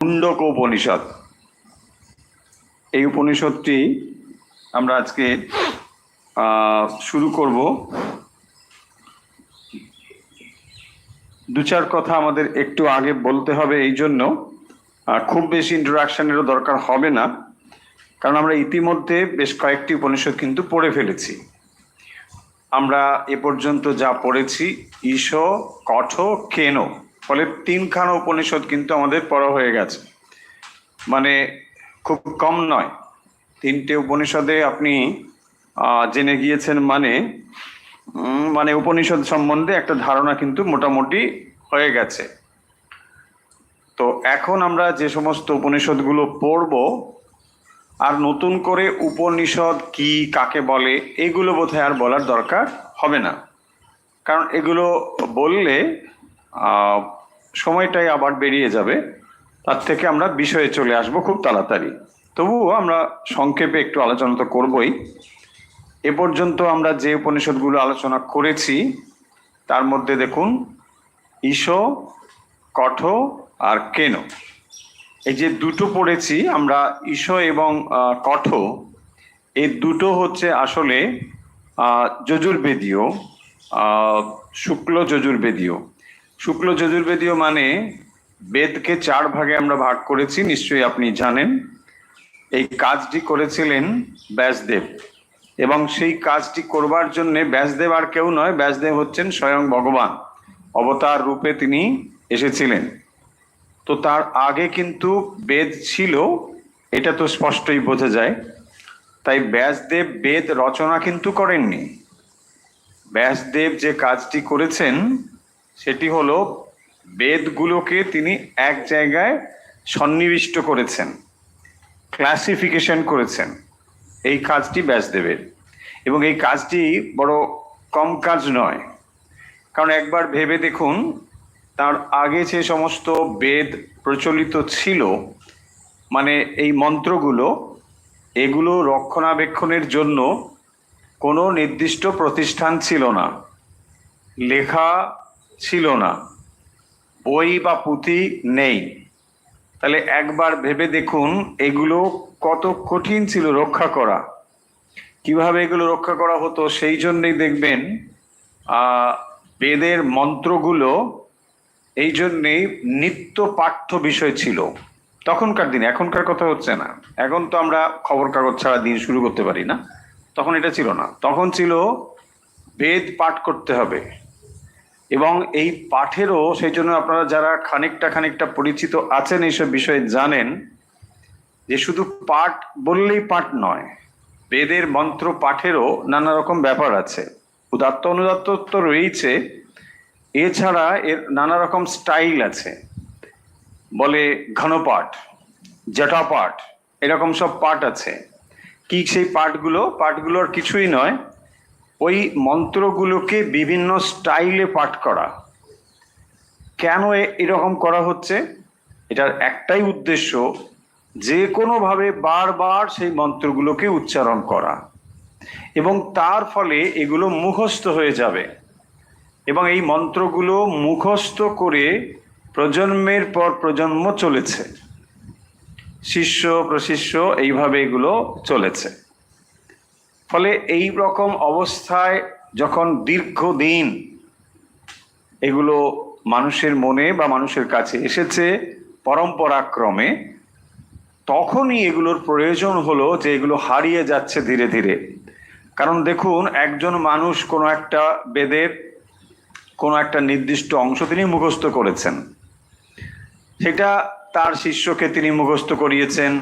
মুন্ডক উপনিষদ। এই উপনিষদটি আমরা আজকে শুরু করব। দু চার কথা আমাদের একটু আগে বলতে হবে, এই জন্য খুব বেশি ইন্ট্রোডাকশনেরও দরকার হবে না, কারণ আমরা ইতিমধ্যে বেশ কয়েকটি উপনিষদ কিন্তু পড়ে ফেলেছি। আমরা এ পর্যন্ত যা পড়েছি ঈশ, কঠ, কেন, ফলে তিনখানা উপনিষদ কিন্তু আমাদের পড়া হয়ে গেছে। মানে খুব কম নয়, তিনটে উপনিষদে আপনি জেনে গিয়েছেন, মানে উপনিষদ সম্বন্ধে একটা ধারণা কিন্তু মোটামুটি হয়ে গেছে। তো এখন আমরা যে সমস্ত উপনিষদগুলো পড়ব, আর নতুন করে উপনিষদ কি কাকে বলে এগুলো বোধহয় আর বলার দরকার হবে না, কারণ এগুলো বললে সময়টাই আবার বেরিয়ে যাবে। তার থেকে আমরা বিষয়ে চলে আসব খুব তাড়াতাড়ি। তবুও আমরা সংক্ষেপে একটু আলোচনা তো করবই। এ পর্যন্ত আমরা যে উপনিষদগুলো আলোচনা করেছি তার মধ্যে দেখুন ঈশ, কঠ আর কেন, এই যে দুটো পড়েছি আমরা, ঈশ এবং কঠ, এই দুটো হচ্ছে আসলে যজুর্বেদীয়, শুক্ল যজুর্বেদীয়। শুক্ল যজুর্বেদীয় মানে বেদকে চার ভাগে আমরা ভাগ করেছি, নিশ্চয়ই আপনি জানেন। এই কাজটি করেছিলেন ব্যাসদেব, এবং সেই কাজটি করবার জন্য ব্যাসদেব আর কেউ নয়, ব্যাসদেব হচ্ছেন স্বয়ং ভগবান, অবতার রূপে তিনি এসেছিলেন। তো তার আগে কিন্তু বেদ ছিল, এটা তো স্পষ্টই বোঝা যায়। তাই ব্যাসদেব বেদ রচনা কিন্তু করেননি। ব্যাসদেব যে কাজটি করেছেন সেটি হলো বেদগুলোকে তিনি এক জায়গায় সন্নিবিষ্ট করেছেন, ক্লাসিফিকেশন করেছেন। এই কাজটি ব্যাসদেবের, এবং এই কাজটি বড় কম কাজ নয়। কারণ একবার ভেবে দেখুন, তার আগে যে সমস্ত বেদ প্রচলিত ছিল, মানে এই মন্ত্রগুলো, এগুলো রক্ষণাবেক্ষণের জন্য কোনো নির্দিষ্ট প্রতিষ্ঠান ছিল না, লেখা ছিল না, বই বা পুঁথি নেই। তাহলে একবার ভেবে দেখুন এগুলো কত কঠিন ছিল রক্ষা করা। কিভাবে এগুলো রক্ষা করা হতো, সেই জন্যই দেখবেন বেদের মন্ত্রগুলো এই জন্যেই নিত্য পাঠ্য বিষয় ছিল তখনকার দিনে। এখনকার কথা হচ্ছে না, এখন তো আমরা খবর কাগজ ছাড়া দিন শুরু করতে পারি না, তখন এটা ছিল না। তখন ছিল বেদ পাঠ করতে হবে, এবং এই পাঠেরও সেই জন্য আপনারা যারা খানিকটা পরিচিত আছেন এইসব বিষয়ে জানেন যে শুধু পাঠ বললেই পাঠ নয়, বেদের মন্ত্র পাঠেরও নানা রকম ব্যাপার আছে। উদাত্ত অনুদাত্ত তো রয়েছে, এছাড়া এর নানা রকম স্টাইল আছে। বলে ঘনপাঠ, জটাপাঠ, এরকম সব পাঠ আছে। কি সেই পাঠগুলোর কিছুই নয়, ওই মন্ত্রগুলোকে বিভিন্ন স্টাইলে পাঠ করা। কেন এরকম করা হচ্ছে? এটার একটাই উদ্দেশ্য, যে কোনোভাবে বারবার সেই মন্ত্রগুলোকে উচ্চারণ করা, এবং তার ফলে এগুলো মুখস্থ হয়ে যাবে। এবং এই মন্ত্রগুলো মুখস্থ করে প্রজন্মের পর প্রজন্ম চলেছে, শিষ্য প্রশিষ্য এইভাবে এগুলো চলেছে। ফলে এই রকম অবস্থায় যখন দীর্ঘদিন এগুলো মানুষের মনে বা মানুষের কাছে এসেছে পরম্পরাক্রমে, তখনই এগুলোর প্রয়োজন হলো যে এগুলো হারিয়ে যাচ্ছে ধীরে ধীরে। কারণ দেখুন, একজন মানুষ কোনো একটা বেদের কোনো একটা নির্দিষ্ট অংশ তিনি মুখস্থ করেছেন, সেটা তার শিষ্যকে তিনি মুখস্থ করিয়েছেন,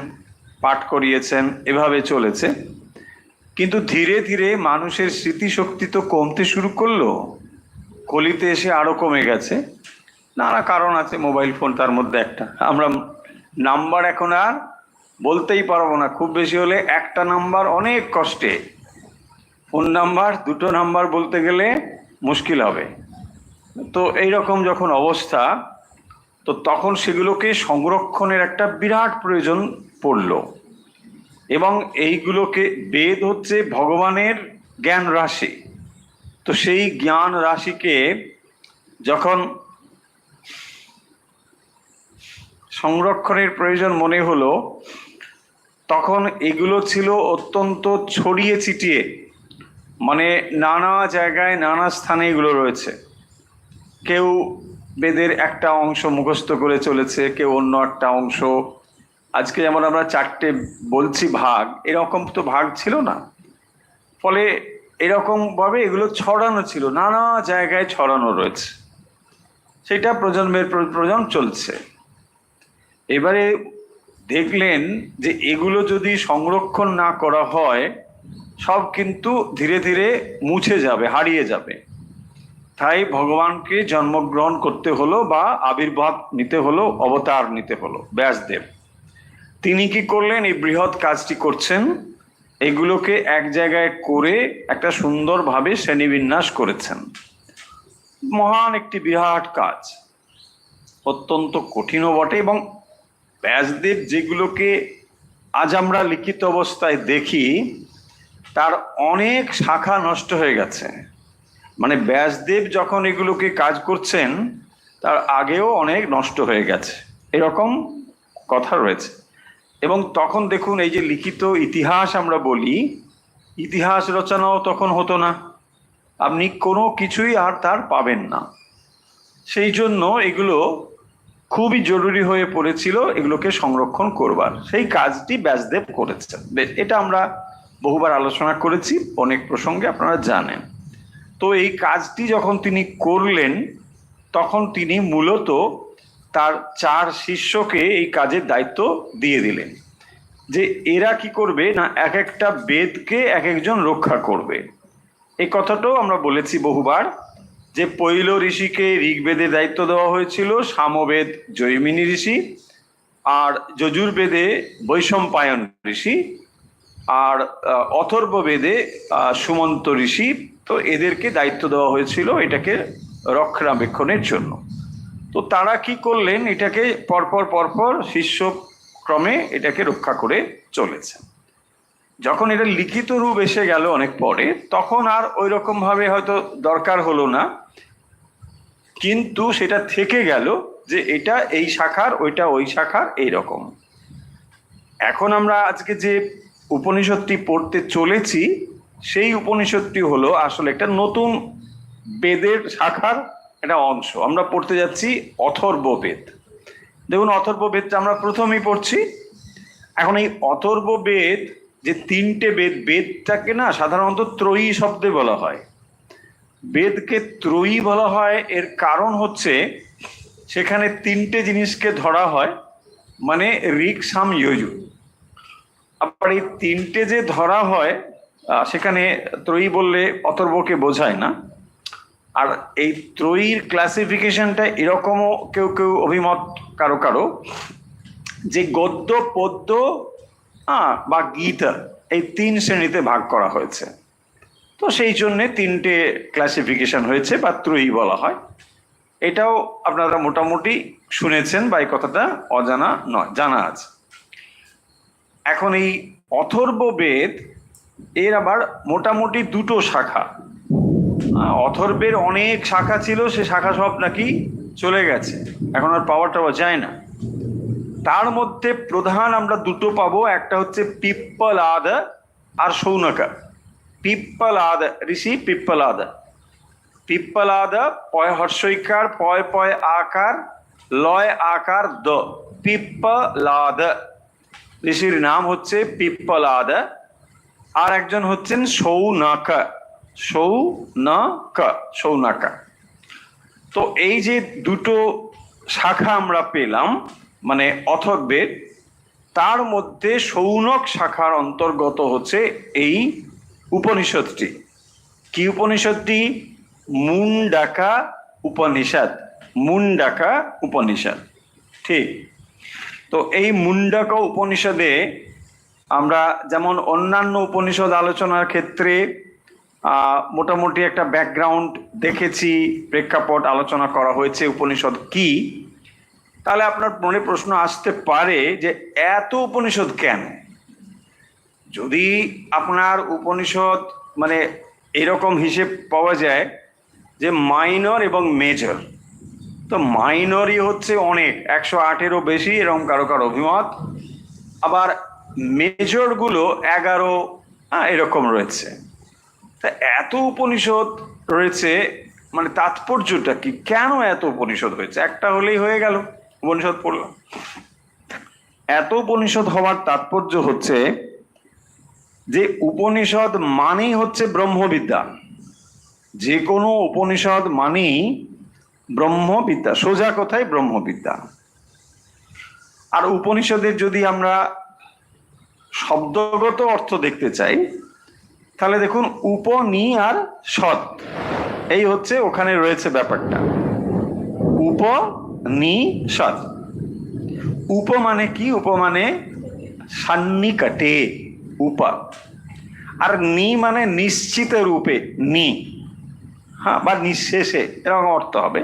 পাঠ করিয়েছেন, এভাবে চলেছে। কিন্তু ধীরে ধীরে মানুষের স্মৃতিশক্তি তো কমতে শুরু করলো, কলিতে এসে আরো কমে গেছে। নানা কারণ আছে, মোবাইল ফোন তার মধ্যে একটা। আমরা নাম্বার এখন আর বলতেই পারবো না, খুব বেশি হলে একটা নাম্বার অনেক কষ্টে, ফোন নাম্বার দুটো নাম্বার বলতে গেলে মুশকিল হবে। তো এইরকম যখন অবস্থা, তো তখন সেগুলোকে সংরক্ষণের একটা বিরাট প্রয়োজন পড়ল। এবং এইগুলোকে, বেদ হচ্ছে ভগবানের জ্ঞান রাশি, তো সেই জ্ঞান রাশিকে যখন সংরক্ষণের প্রয়োজন মনে হলো তখন এগুলো ছিল অত্যন্ত ছড়িয়ে ছিটিয়ে, মানে নানা জায়গায় নানা স্থানে এগুলো রয়েছে। কেউ বেদের একটা অংশ মুখস্থ করে চলেছে, কেউ অন্য একটা অংশ। আজকে যেমন আমরা 4টে বলছি ভাগ, এরকম তো ভাগ ছিল না। ফলে এরকম ভাবে এগুলো ছড়ানো ছিল, নানা জায়গায় ছড়ানো রয়েছে, সেটা প্রজন্মের পর প্রজন্ম চলছে। এবারে দেখলেন যে এগুলো যদি সংরক্ষণ না করা হয় সব কিন্তু ধীরে ধীরে মুছে যাবে, হারিয়ে যাবে। তাই ভগবানকে জন্মগ্রহণ করতে হলো বা আবির্ভাব নিতে হলো, অবতার নিতে হলো ব্যাসদেব। তিনি কি করলেন? এই বৃহৎ কাজটি করছেন, এগুলোকে এক জায়গায় করে একটা সুন্দরভাবে শ্রেণীবিন্যাস করেছেন। মহান একটি বিরাট কাজ, অত্যন্ত কঠিনও বটে। এবং ব্যাসদেব যেগুলোকে আজ আমরা লিখিত অবস্থায় দেখি তার অনেক শাখা নষ্ট হয়ে গেছে। মানে ব্যাসদেব যখন এগুলোকে কাজ করছেন তার আগেও অনেক নষ্ট হয়ে গেছে, এরকম কথা রয়েছে। এবং তখন দেখুন, এই যে লিখিত ইতিহাস আমরা বলি, ইতিহাস রচনাও তখন হতো না, আপনি কোনো কিছুই আর তার পাবেন না। সেই জন্য এগুলো খুবই জরুরি হয়ে পড়েছিল এগুলোকে সংরক্ষণ করবার। সেই কাজটি ব্যাসদেব করেছেন। এটা আমরা বহুবার আলোচনা করেছি, অনেক প্রসঙ্গে আপনারা জানেন। তো এই কাজটি যখন তিনি করলেন তখন তিনি মূলত তার 4 শিষ্যকে এই কাজের দায়িত্ব দিয়ে দিলেন, যে এরা কি করবে না, এক একটা বেদকে এক একজন রক্ষা করবে। এই কথাটাও আমরা বলেছি বহুবার, যে পৈল ঋষিকে ঋগ্বেদের দায়িত্ব দেওয়া হয়েছিল, সামবেদ জৈমিনী ঋষি, আর যজুর্বেদে বৈশম্পায়ন ঋষি, আর অথর্ববেদে সুমন্ত ঋষি। তো এদেরকে দায়িত্ব দেওয়া হয়েছিল এটাকে রক্ষণাবেক্ষণের জন্য। তো তারা কি করলেন, এটাকে পরপর পরপর শিষ্যক্রমে এটাকে রক্ষা করে চলেছে। যখন এটা লিখিত রূপ এসে গেল অনেক পরে, তখন আর ওই রকম ভাবে হয়তো দরকার হলো না, কিন্তু সেটা থেকে গেল যে এটা এই শাখার, ওইটা ওই শাখার, এই রকম। এখন আমরা আজকে যে উপনিষদটি পড়তে চলেছি সেই উপনিষদটি হলো আসলে একটা নতুন বেদের শাখার একটা অংশ। আমরা পড়তে যাচ্ছি অথর্ববেদ। দেখুন, অথর্ববেদটা আমরা প্রথমেই পড়ছি। এখন এই অথর্ববেদ যে 3টে বেদ, বেদটাকে না সাধারণত ত্রয়ী শব্দে বলা হয়। বেদকে ত্রয়ী বলা হয়, এর কারণ হচ্ছে সেখানে 3টে জিনিসকে ধরা হয়, মানে ঋক সাম যজুঃ। আবার এই 3টে যে ধরা হয় সেখানে ত্রয়ী বললে অথর্বকে বোঝায় না। আর এই ত্রয়ীর ক্লাসিফিকেশনটা এরকমও কেউ কেউ অভিমত, কারো কারো, যে গদ্য, পদ্য বা গীতা, এই 3 শ্রেণীতে ভাগ করা হয়েছে। তো সেই জন্যে 3টে ক্লাসিফিকেশন হয়েছে বা ত্রয়ী বলা হয়। এটাও আপনারা মোটামুটি শুনেছেন বা এই কথাটা অজানা নয়, জানা আছে। এখন এই অথর্ববেদ এর আবার মোটামুটি 2টো শাখা। অথর্বের অনেক শাখা ছিল, সে শাখা সব নাকি চলে গেছে, এখন আর পাওয়া টাওয়া যায় না। তার মধ্যে প্রধান আমরা 2টো পাবো, একটা হচ্ছে পিপ্পলাদ আর শৌনকা। পিপ্পলাদ ঋষি, পিপ্পলাদ, পিপ্পলাদ পয় হর্ষইকার, পয় পয় আকার, লয় আকার দ, পিপ্পলাদ ঋষির নাম হচ্ছে পিপ্পলাদ। আর একজন হচ্ছেন শৌনকা, শৌনকা। তো এই যে 2টো শাখা আমরা পেলাম মানে অথর্বেদ, তার মধ্যে শৌনক শাখার অন্তর্গত হচ্ছে এই উপনিষদটি। কি উপনিষদটি? মুন্ডাকা উপনিষদ। মুন্ডাকা উপনিষদ, ঠিক। তো এই মুন্ডাকা উপনিষদে আমরা যেমন অন্যান্য উপনিষদ আলোচনার ক্ষেত্রে মোটামুটি একটা ব্যাকগ্রাউন্ড দেখেছি, প্রেক্ষাপট আলোচনা করা হয়েছে উপনিষদ কি। তাহলে আপনার মনে প্রশ্ন আসতে পারে যে এত উপনিষদ কেন? যদি আপনার উপনিষদ মানে এরকম হিসেব পাওয়া যায় যে মাইনর এবং মেজর, তো মাইনরই হচ্ছে অনেক, 108-এরও বেশি, এরকম কারো কারো অভিমত। আবার মেজর গুলো 11 এরকম রয়েছে। তা এত উপনিষদ রয়েছে, মানে তাৎপর্যটা কি, কেন এত উপনিষদ হয়েছে? একটা হলেই হয়ে গেল, উপনিষদ পড়লাম। এত উপনিষদ হওয়ার তাৎপর্য হচ্ছে যে উপনিষদ মানেই হচ্ছে ব্রহ্মবিদ্যা। যে কোনো উপনিষদ মানেই ব্রহ্মবিদ্যা, সোজা কথায় ব্রহ্মবিদ্যা। আর উপনিষদের যদি আমরা শব্দগত অর্থ দেখতে চাই, তাহলে দেখুন উপনি আর সৎ, এই হচ্ছে ওখানে রয়েছে ব্যাপারটা। উপনিষদ, উপ মানে কি? উপ মানে সান্নিকটে, উপ। আর নি মানে নিশ্চিত রূপে, নি, হ্যাঁ, বা নিঃশেষে, এরকম অর্থ হবে।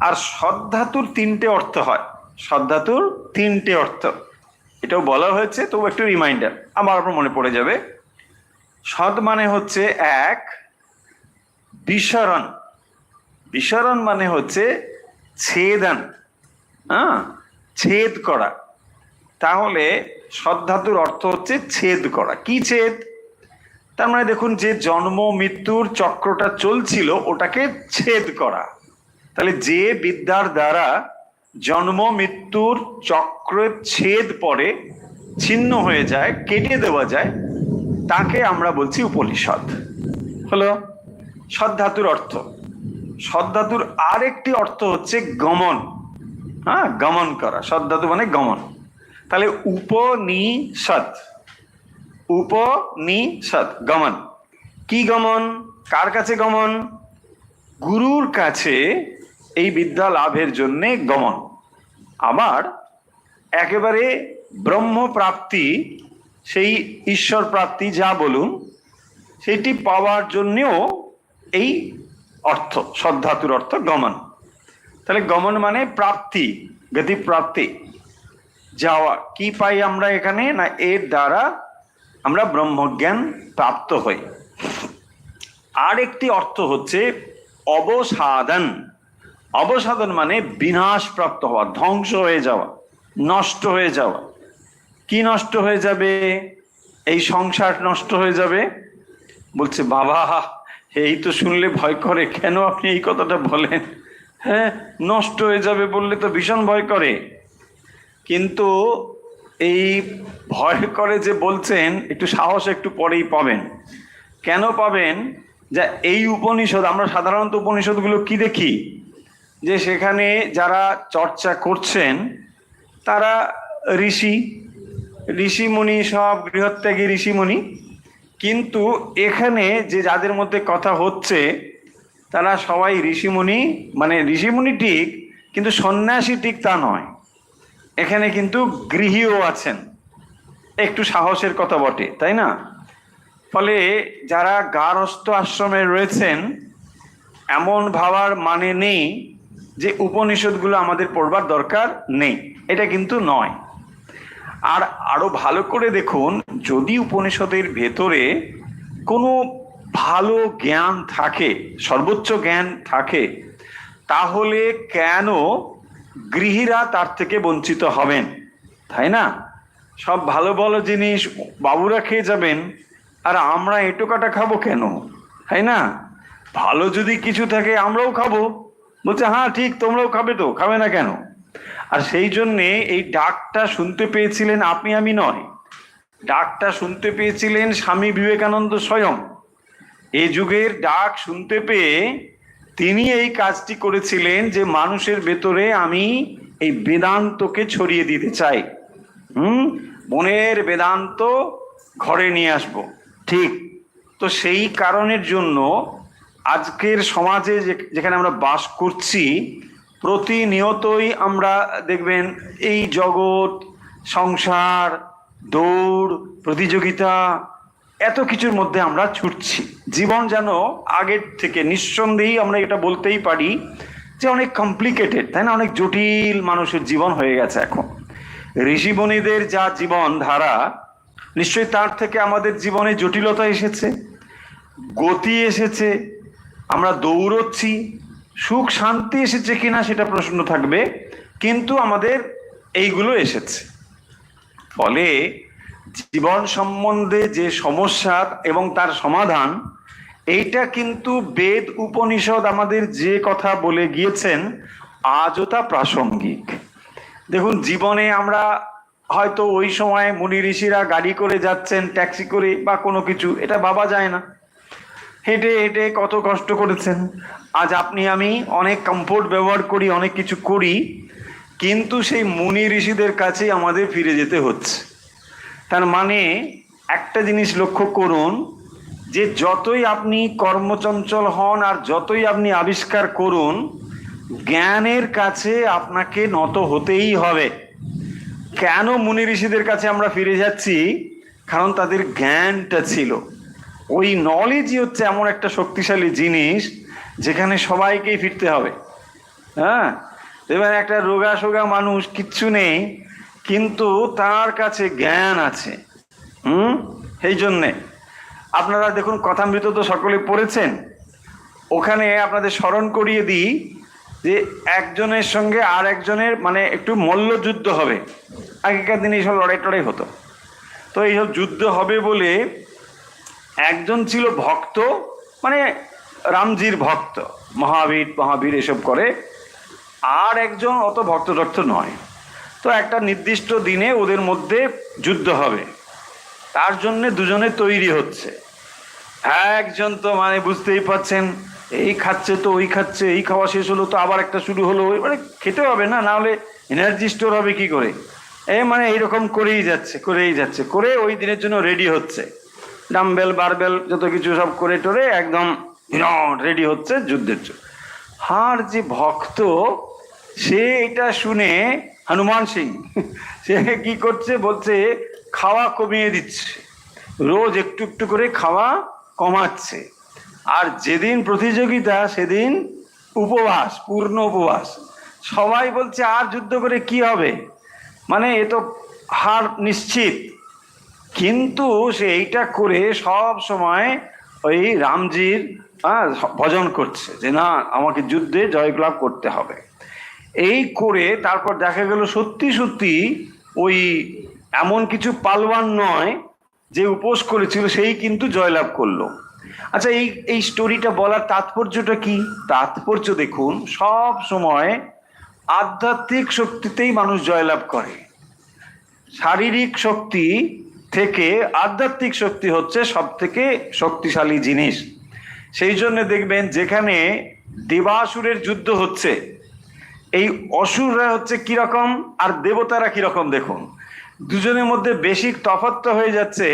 আর সদ্ধাতুর 3টে অর্থ হয়, সদ্ধাতুর 3টে অর্থ, এটাও বলা হয়েছে, তবু একটু রিমাইন্ডার, আমার আপনার মনে পড়ে যাবে। সদ মানে হচ্ছে এক, বিসরণ, বিসরণ মানে হচ্ছে ছেদন, হ্যাঁ, ছেদ করা। তাহলে সদ্ধাতুর অর্থ হচ্ছে ছেদ করা। কি ছেদ? তার মানে দেখুন, যে জন্ম মৃত্যুর চক্রটা চলছিল ওটাকে ছেদ করা। তাহলে যে বিদ্যার দ্বারা জন্ম মৃত্যুর চক্রের ছেদ পড়ে, ছিন্ন হয়ে যায়, কেটে দেওয়া যায়, তাকে আমরা বলছি উপনিষদ। হলো সদ্ধাতুর অর্থ। সদ্ধাতুর আরেকটি অর্থ হচ্ছে গমন, হ্যাঁ, গমন করা। সদ্ধাতু মানে গমন। তাহলে উপনিষদ, উপনিষদ গমন। কি গমন? কার কাছে গমন? গুরুর কাছে এই বিদ্যা লাভের জন্য গমন। আবার একেবারে ব্রহ্ম প্রাপ্তি, সেই ঈশ্বর প্রাপ্তি যা বলুন, সেটি পাওয়ার জন্যও এই অর্থ, সদ্ধাতুর অর্থ গমন। তাহলে গমন মানে প্রাপ্তি, গতি প্রাপ্তি, যাওয়া। কি পাই আমরা এখানে? না, এর দ্বারা আমরা ব্রহ্মজ্ঞান প্রাপ্ত হই। আর একটি অর্থ হচ্ছে অবসাদন। অবসাদন মানে বিনাশ প্রাপ্ত হওয়া, ধ্বংস হয়ে যাওয়া, নষ্ট হয়ে যাওয়া। কি নষ্ট হয়ে যাবে? এই সংসার নষ্ট হয়ে যাবে। বলছে বাবা, এই তো শুনলে ভয় করে, কেন আপনি এই কথাটা বলেন? হ্যাঁ, নষ্ট হয়ে যাবে বললে তো ভীষণ ভয় করে। কিন্তু এই ভয় করে যে বলছেন, একটু সাহস একটু পরেই পাবেন। কেন পাবেন? যা এই উপনিষদ, আমরা সাধারণত উপনিষদগুলো কি দেখি, যে সেখানে যারা চর্চা করছেন তারা ঋষিমুনি, সব গৃহত্যাগী ঋষিমুনি। কিন্তু এখানে যে যাদের মধ্যে কথা হচ্ছে তারা সবাই ঋষিমুনি, মানে ঋষিমুনি ঠিক, কিন্তু সন্ন্যাসী ঠিক তা নয়। এখানে কিন্তু গৃহীও আছেন। একটু সাহসের কথা বটে, তাই না? ফলে যারা গার্হস্থ আশ্রমে রয়েছেন, এমন ভাবার মানে নেই যে উপনিষদগুলো আমাদের পড়বার দরকার নেই, এটা কিন্তু নয়। আর আরো ভালো করে দেখুন, যদি উপনিষদের ভেতরে কোনো ভালো জ্ঞান থাকে, সর্বোচ্চ জ্ঞান থাকে, তাহলে কেন গৃহীরা তার থেকে বঞ্চিত হবেন? তাই না? সব ভালো ভালো জিনিস বাবুরা খেয়ে যাবেন, আর আমরা এঁটো কাটা খাবো কেন? তাই না? ভালো যদি কিছু থাকে আমরাও খাবো। বলছে হ্যাঁ ঠিক, তোমরাও খাবে, তো খাবে না কেন? আর সেই জন্যে এই ডাকটা শুনতে পেয়েছিলেন আপনি, আমি নয়। ডাকটা শুনতে পেয়েছিলেন স্বামী বিবেকানন্দ স্বয়ং। এই যুগের ডাক শুনতে পেয়ে তিনি এই কাজটি করেছিলেন, যে মানুষের ভেতরে আমি এই বেদান্তকে ছড়িয়ে দিতে চাই। মনের বেদান্ত ঘরে নিয়ে আসব। ঠিক তো সেই কারণের জন্য আজকের সমাজে যেখানে আমরা বাস করছি, প্রতিনিয়তই আমরা দেখবেন এই জগৎ, সংসার, দৌড়, প্রতিযোগিতা, এত কিছুর মধ্যে আমরা ছুটছি। জীবন যেন আগের থেকে নিঃসন্দেহেই আমরা এটা বলতেই পারি যে অনেক কমপ্লিকেটেড, তাই না? অনেক জটিল মানুষের জীবন হয়ে গেছে এখন। ঋষিমুনিদের যা জীবন ধারা, নিশ্চয়ই তার থেকে আমাদের জীবনে জটিলতা এসেছে, গতি এসেছে। আমরা দৌড়চ্ছি, সুখ শান্তি এসেছে কিনা সেটা প্রশ্ন থাকবে, কিন্তু আমাদের এইগুলো এসেছে। ফলে জীবন সম্বন্ধে যে সমস্যা এবং তার সমাধান, এইটা কিন্তু বেদ উপনিষদ আমাদের যে কথা বলে গিয়েছেন আজও তা প্রাসঙ্গিক। দেখুন, জীবনে আমরা হয়তো ওই সময় মুনি ঋষিরা গাড়ি করে যাচ্ছেন, ট্যাক্সি করে বা কোনো কিছু, এটা ভাবা যায় না। হেঁটে হেঁটে কত কষ্ট করেছেন। আজ আপনি আমি অনেক কমফোর্ট ব্যবহার করি, অনেক কিছু করি, কিন্তু সেই মুনি ঋষিদের কাছেই আমাদের ফিরে যেতে হচ্ছে। তার মানে একটা জিনিস লক্ষ্য করুন, যে যতই আপনি কর্মচঞ্চল হন আর যতই আপনি আবিষ্কার করুন, জ্ঞানের কাছে আপনাকে নত হতেই হবে। কেন মুনি ঋষিদের কাছে আমরা ফিরে যাচ্ছি? কারণ তাদের জ্ঞানটা ছিল। ওই নলেজই হচ্ছে এমন একটা শক্তিশালী জিনিস যেখানে সবাইকেই ফিরতে হবে। হ্যাঁ, এবার একটা রোগা সোগা মানুষ, কিচ্ছু নেই, কিন্তু তার কাছে জ্ঞান আছে। সেই জন্যে আপনারা দেখুন, কথামৃত তো সকলে পড়েছেন। ওখানে আপনাদের স্মরণ করিয়ে দিই যে একজনের সঙ্গে আর একজনের মানে একটু মল্লযুদ্ধ হবে। আগেকার দিনে এইসব লড়াই টড়াই হতো। তো এইসব যুদ্ধ হবে বলে একজন ছিল ভক্ত, মানে রামজির ভক্ত, মহাবীর এসব করে, আর একজন অত ভক্ত টক্ত নয়। তো একটা নির্দিষ্ট দিনে ওদের মধ্যে যুদ্ধ হবে, তার জন্য দুজনে তৈরি হচ্ছে। একজন তো মানে বুঝতেই পাচ্ছেন, এই খাচ্ছে তো ওই খাচ্ছে, এই খাওয়া শেষ হলো তো আবার একটা শুরু হলো, এবারে খেতে হবে না, না হলে এনার্জি স্টোর হবে কি করে, মানে এইরকম করেই যাচ্ছে করে ওই দিনের জন্য রেডি হচ্ছে। ডাম্বেল বারবেল যত কিছু সব করে টোরে একদম রেডি হচ্ছে যুদ্ধের জন্য। আর যে ভক্ত, সে এটা শুনে, হনুমান সিং, সে কি করছে, বলছে খাওয়া কমিয়ে দিচ্ছে, রোজ একটু একটু করে খাওয়া কমাচ্ছে। আর যেদিন প্রতিযোগিতা সেদিন উপবাস, পূর্ণ উপবাস। সবাই বলছে আর যুদ্ধ করে কি হবে, মানে এ তো হার নিশ্চিত। কিন্তু সে এইটা করে সব সময় ওই রামজির ভজন করছে যে না, আমাকে যুদ্ধে জয়লাভ করতে হবে। এই করে তারপর দেখা গেল সত্যি সত্যি ওই এমন কিছু পালওয়ান নয় যে উপোস করেছিল সেই কিন্তু জয়লাভ করলো। আচ্ছা, এই স্টোরিটা বলার তাৎপর্যটা কি? তাৎপর্য দেখুন, সব সময় আধ্যাত্মিক শক্তিতেই মানুষ জয়লাভ করে। শারীরিক শক্তি থেকে আধ্যাত্মিক শক্তি হচ্ছে সব থেকে শক্তিশালী জিনিস। সেই জন্য দেখবেন যেখানে দেবাসুরের যুদ্ধ হচ্ছে, এই অসুররা হচ্ছে কিরকম আর দেবতারা কিরকম দেখুন, দুজনের মধ্যে বেশি তফাৎ হয়ে যাচ্ছে।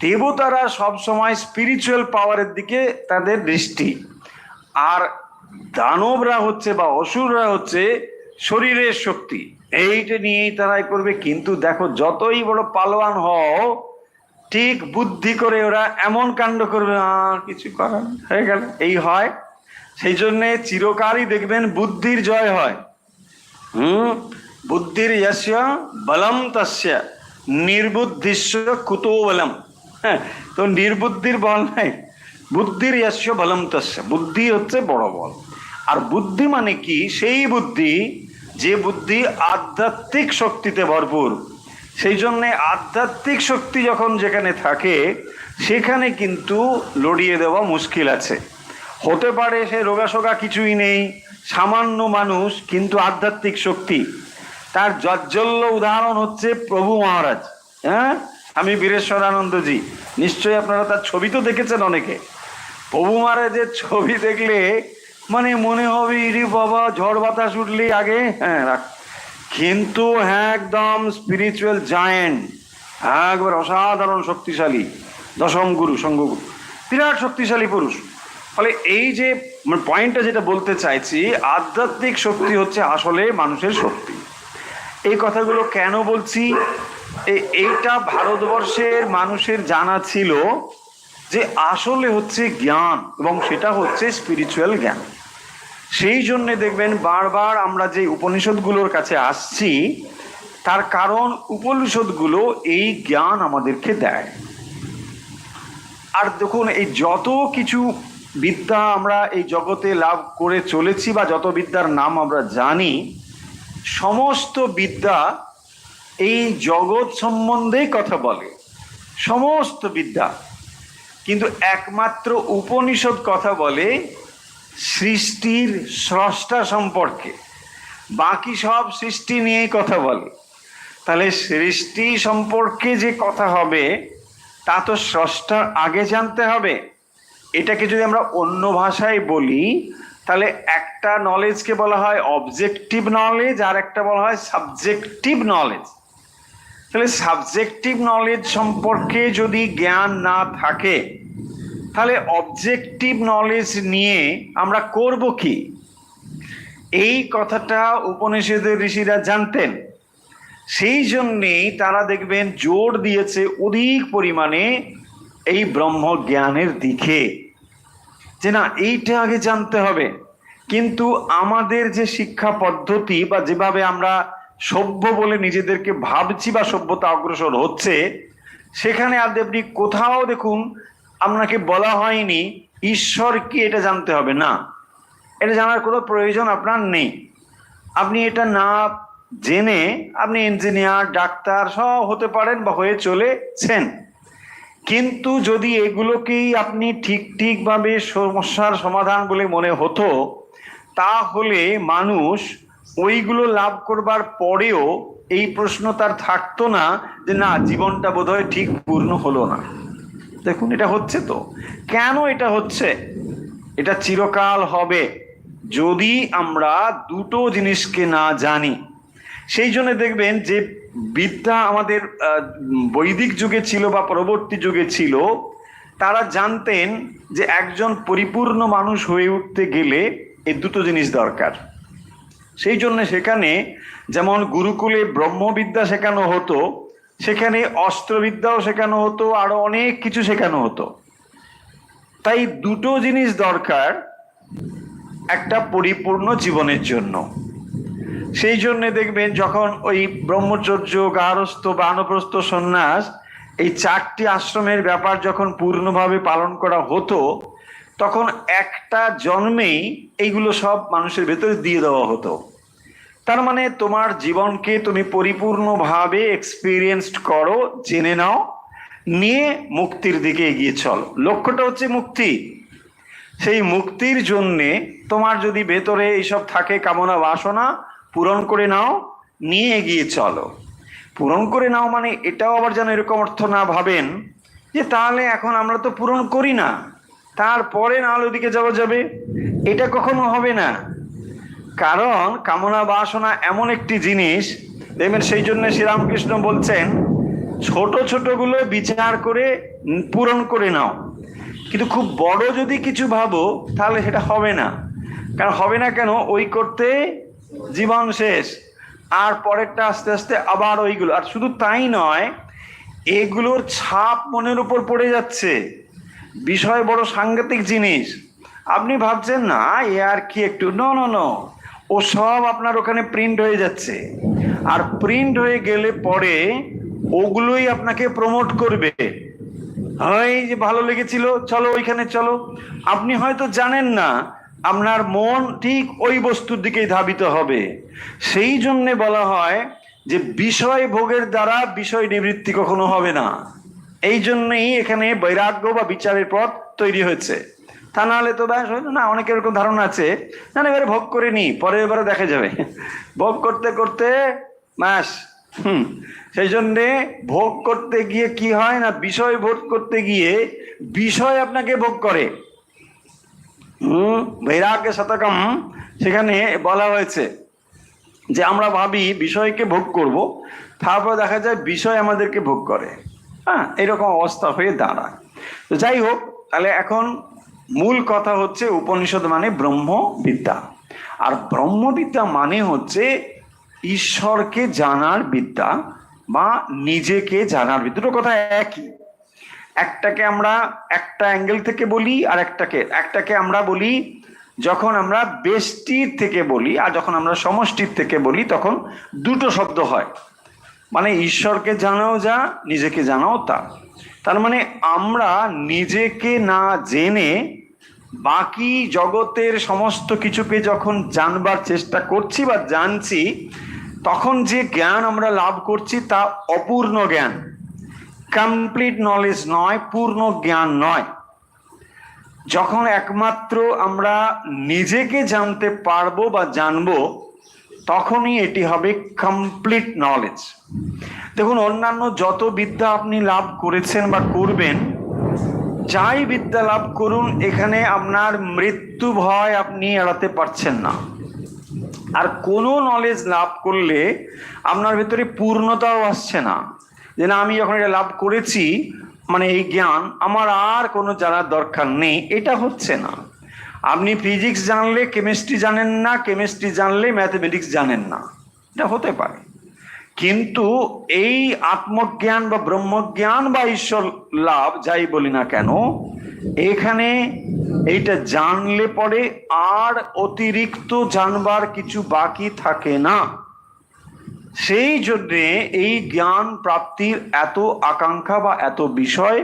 দেবতারা সব সময় স্পিরিচুয়াল পাওয়ারের দিকে তাদের দৃষ্টি, আর দানবরা হচ্ছে বা অসুররা হচ্ছে শরীরের শক্তি, এইটা নিয়েই তারাই করবে। কিন্তু দেখো, যতই বড় পালোয়ান হও, ঠিক বুদ্ধি করে ওরা এমন কাণ্ড করবে, আর কিছু করার হয়ে গেল, এই হয়। সেই জন্যে চিরকালই দেখবেন বুদ্ধির জয় হয়। বুদ্ধির যস্য বলম তস্য নির্বুদ্ধিস্য কুতো বলম। হ্যাঁ, তো নির্বুদ্ধির বল নাই, বুদ্ধির যস্য বলম তস্য, বুদ্ধি হচ্ছে বড় বল। আর বুদ্ধি মানে কি? সেই বুদ্ধি যে বুদ্ধি আধ্যাত্মিক শক্তিতে ভরপুর। সেই জন্যে আধ্যাত্মিক শক্তি যখন যেখানে থাকে, সেখানে কিন্তু লড়িয়ে দেওয়া মুশকিল আছে। হতে পারে সে রোগাশোগা কিছুই নেই, সামান্য মানুষ, কিন্তু আধ্যাত্মিক শক্তি। তার জাজ্বল্য উদাহরণ হচ্ছে প্রভু মহারাজ। হ্যাঁ, আমি বীরেশ্বরানন্দজি, নিশ্চয়ই আপনারা তার ছবি তো দেখেছেন অনেকে। প্রভু মহারাজের ছবি দেখলে মানে মনে হবে ইরি বাবা, ঝড় বাতাস উঠলেই আগে রাখ। কিন্তু একদম স্পিরিচুয়াল জায়েন্ট, একবার অসাধারণ শক্তিশালী, দশম গুরু, সঙ্গগুরু, বিরাট শক্তিশালী পুরুষ। ফলে এই যে পয়েন্টটা যেটা বলতে চাইছি, আধ্যাত্মিক শক্তি হচ্ছে আসলে মানুষের শক্তি। এই কথাগুলো কেন বলছি? এইটা ভারতবর্ষের মানুষের জানা ছিল যে আসলে হচ্ছে জ্ঞান, এবং সেটা হচ্ছে স্পিরিচুয়াল জ্ঞান। সেই জন্যে দেখবেন বারবার আমরা যে উপনিষদগুলোর কাছে আসছি, তার কারণ উপনিষদগুলো এই জ্ঞান আমাদেরকে দেয়। আর দেখুন, এই যত কিছু বিদ্যা আমরা এই জগতে লাভ করে চলেছি বা যত বিদ্যার নাম আমরা জানি, সমস্ত বিদ্যা এই জগৎ সম্বন্ধেই কথা বলে, সমস্ত বিদ্যা। কিন্তু একমাত্র উপনিষদ কথা বলে সৃষ্টির স্রষ্টা সম্পর্কে, বাকি সব সৃষ্টি নিয়েই কথা বলে। তাহলে সৃষ্টি সম্পর্কে যে কথা হবে তা তো স্রষ্টার আগে জানতে হবে। এটাকে যদি আমরা অন্য ভাষায় বলি তাহলে একটা নলেজকে বলা হয় অবজেক্টিভ নলেজ, আর একটা বলা হয় সাবজেক্টিভ নলেজ। তাহলে সাবজেক্টিভ নলেজ সম্পর্কে যদি জ্ঞান না থাকে তাহলে অবজেক্টিভ নলেজ নিয়ে আমরা করব কি? এই কথাটা উপনিষদের ঋষিরা জানতেন। সেই জন্যেই তারা দেখবেন জোর দিয়েছে অধিক পরিমাণে এই ব্রহ্ম জ্ঞানের দিকে, যে না এইটা আগে জানতে হবে। কিন্তু আমাদের যে শিক্ষা পদ্ধতি বা যেভাবে আমরা সভ্য বলে নিজেদেরকে ভাবছি বা সভ্যতা অগ্রসর হচ্ছে, সেখানে আপনি কোথাও দেখুন আপনাকে বলা হয়নি ঈশ্বর কি এটা জানতে হবে। না, এটা জানার কোনো প্রয়োজন আপনার নেই। আপনি এটা না জেনে আপনি ইঞ্জিনিয়ার, ডাক্তার সব হতে পারেন বা হয়ে চলেছেন। কিন্তু যদি এগুলোকেই আপনি ঠিকভাবে সমস্যার সমাধান বলে মনে হতো, তাহলে মানুষ ওইগুলো লাভ করবার পরেও এই প্রশ্ন তার থাকতো না যে না, জীবনটা বোধহয় ঠিক পূর্ণ হলো না। দেখুন এটা হচ্ছে তো। কেন এটা হচ্ছে? এটা চিরকাল হবে যদি আমরা দুটো জিনিসকে না জানি। সেই জন্য দেখবেন যে বিদ্যা আমাদের বৈদিক যুগে ছিল বা পরবর্তী যুগে ছিল, তারা জানতেন যে একজন পরিপূর্ণ মানুষ হয়ে উঠতে গেলে এই দুটো জিনিস দরকার। সেই জন্য সেখানে যেমন গুরুকুলে ব্রহ্মবিদ্যা শেখানো হতো, সেখানে অস্ত্রবিদ্যাও শেখানো হতো, আরো অনেক কিছু শেখানো হতো। তাই দুটো জিনিস দরকার একটা পরিপূর্ণ জীবনের জন্য। সেই জন্য দেখবেন যখন ওই ব্রহ্মচর্য, গার্হস্থ্য, বানপ্রস্থ, সন্ন্যাস, এই চারটি আশ্রমের ব্যাপার যখন পূর্ণভাবে পালন করা হতো, তখন একটা জন্মেই এইগুলো সব মানুষের ভেতরে দিয়ে দেওয়া হতো। তার মানে তোমার জীবনকে তুমি পরিপূর্ণভাবে এক্সপিরিয়েন্সড করো, জেনে নাও, নিয়ে মুক্তির দিকে এগিয়ে চলো। লক্ষ্যটা হচ্ছে মুক্তি। সেই মুক্তির জন্যে তোমার যদি ভেতরে এইসব থাকে কামনা বাসনা, পূরণ করে নাও, নিয়ে এগিয়ে চলো। পূরণ করে নাও মানে এটাও আবার যেন এরকম অর্থ না ভাবেন যে তাহলে এখন আমরা তো পূরণ করি না, তারপরে না হলে ওদিকে যাওয়া যাবে। এটা কখনো হবে না। কারণ কামনা বাসনা এমন একটি জিনিস, দেখবেন সেই জন্য শ্রীরামকৃষ্ণ বলছেন ছোট ছোটগুলো বিচার করে পূরণ করে নাও, কিন্তু খুব বড় যদি কিছু ভাবো তাহলে সেটা হবে না। কারণ হবে না কেন? ওই করতে জীবন শেষ, আর পরেরটা আস্তে আস্তে আবার ওইগুলো। আর শুধু তাই নয়, এগুলোর ছাপ মনের উপর পড়ে যাচ্ছে। বিষয় বড় সাংঘাতিক জিনিস। আপনি ভাবছেন না এ আর কি একটু, নো, ও সব আপনার ওখানে প্রিন্ট হয়ে যাচ্ছে। আর প্রিন্ট হয়ে গেলে পরে ওগুলোই আপনাকে প্রমোট করবে। হয় যে ভালো লেগেছিল, চলো ওইখানে চলো। আপনি হয়তো জানেন না আপনার মন ঠিক ওই বস্তুর দিকেই ধাবিত হবে। সেই জন্যে বলা হয় যে বিষয় ভোগের দ্বারা বিষয় নিবৃত্তি কখনো হবে না। এই জন্যই এখানে বৈরাগ্য বা বিচারের পথ তৈরি হয়েছে। তা নাহলে তো ব্যাস হয়তো না। অনেকের এরকম ধারণা আছে, না এবারে ভোগ করে নি, পরে এবারে দেখা যাবে। ভোগ করতে করতে মাস। সেই জন্যে ভোগ করতে গিয়ে কি হয় না, বিষয় ভোগ করতে গিয়ে বিষয় আপনাকে ভোগ করে। বৈরাগ্য শতকম সেখানে বলা হয়েছে যে আমরা ভাবি বিষয়কে ভোগ করব, তারপর দেখা যায় বিষয় আমাদেরকে ভোগ করে। হ্যাঁ, এরকম অবস্থা হয়ে দাঁড়ায়। তো যাই হোক, তাহলে এখন মূল কথা হচ্ছে উপনিষদ মানে ব্রহ্মবিদ্যা। আর ব্রহ্মবিদ্যা মানে হচ্ছে ঈশ্বরকে জানার বিদ্যা বা নিজেকে জানার বিদ্যা। দুটো কথা একই। একটাকে আমরা একটা অ্যাঙ্গেল থেকে বলি, আর একটাকে আমরা বলি যখন আমরা ব্যষ্টির থেকে বলি, আর যখন আমরা সমষ্টির থেকে বলি তখন দুটো শব্দ হয়। মানে ঈশ্বরকে জানাও যা, নিজেকে জানাও তা। তার মানে আমরা নিজেকে না জেনে বাকি জগতের সমস্ত কিছুকে যখন জানবার চেষ্টা করছি বা জানছি, তখন যে জ্ঞান আমরা লাভ করছি তা অপূর্ণ জ্ঞান, কমপ্লিট নলেজ নয়, পূর্ণ জ্ঞান নয়। যখন একমাত্র আমরা নিজেকে জানতে পারবো বা জানবো, তখনই এটি হবে কমপ্লিট নলেজ। দেখুন, অন্যান্য যত বিদ্যা আপনি লাভ করেছেন বা করবেন, যাই বিদ্যা লাভ করুন, এখানে আপনার মৃত্যু ভয় আপনি এড়াতে পারছেন না। আর কোনো নলেজ লাভ করলে আপনার ভেতরে পূর্ণতাও আসছে না, যে না আমি যখন এটা লাভ করেছি মানে এই জ্ঞান আমার আর কোনো জানার দরকার নেই, এটা হচ্ছে না। আপনি ফিজিক্স জানলে কেমিস্ট্রি জানেন না, কেমিস্ট্রি জানলে ম্যাথমেটিক্স জানেন না, এটা হতে পারে। কিন্তু এই আত্মজ্ঞান বা ব্রহ্মজ্ঞান বা ঈশ্বর লাভ যাই বলি না কেন, এখানে এইটা জানলে পরে আর অতিরিক্ত জানবার কিছু বাকি থাকে না। সেই জন্যে এই জ্ঞান প্রাপ্তির এত আকাঙ্ক্ষা বা এত বিষয়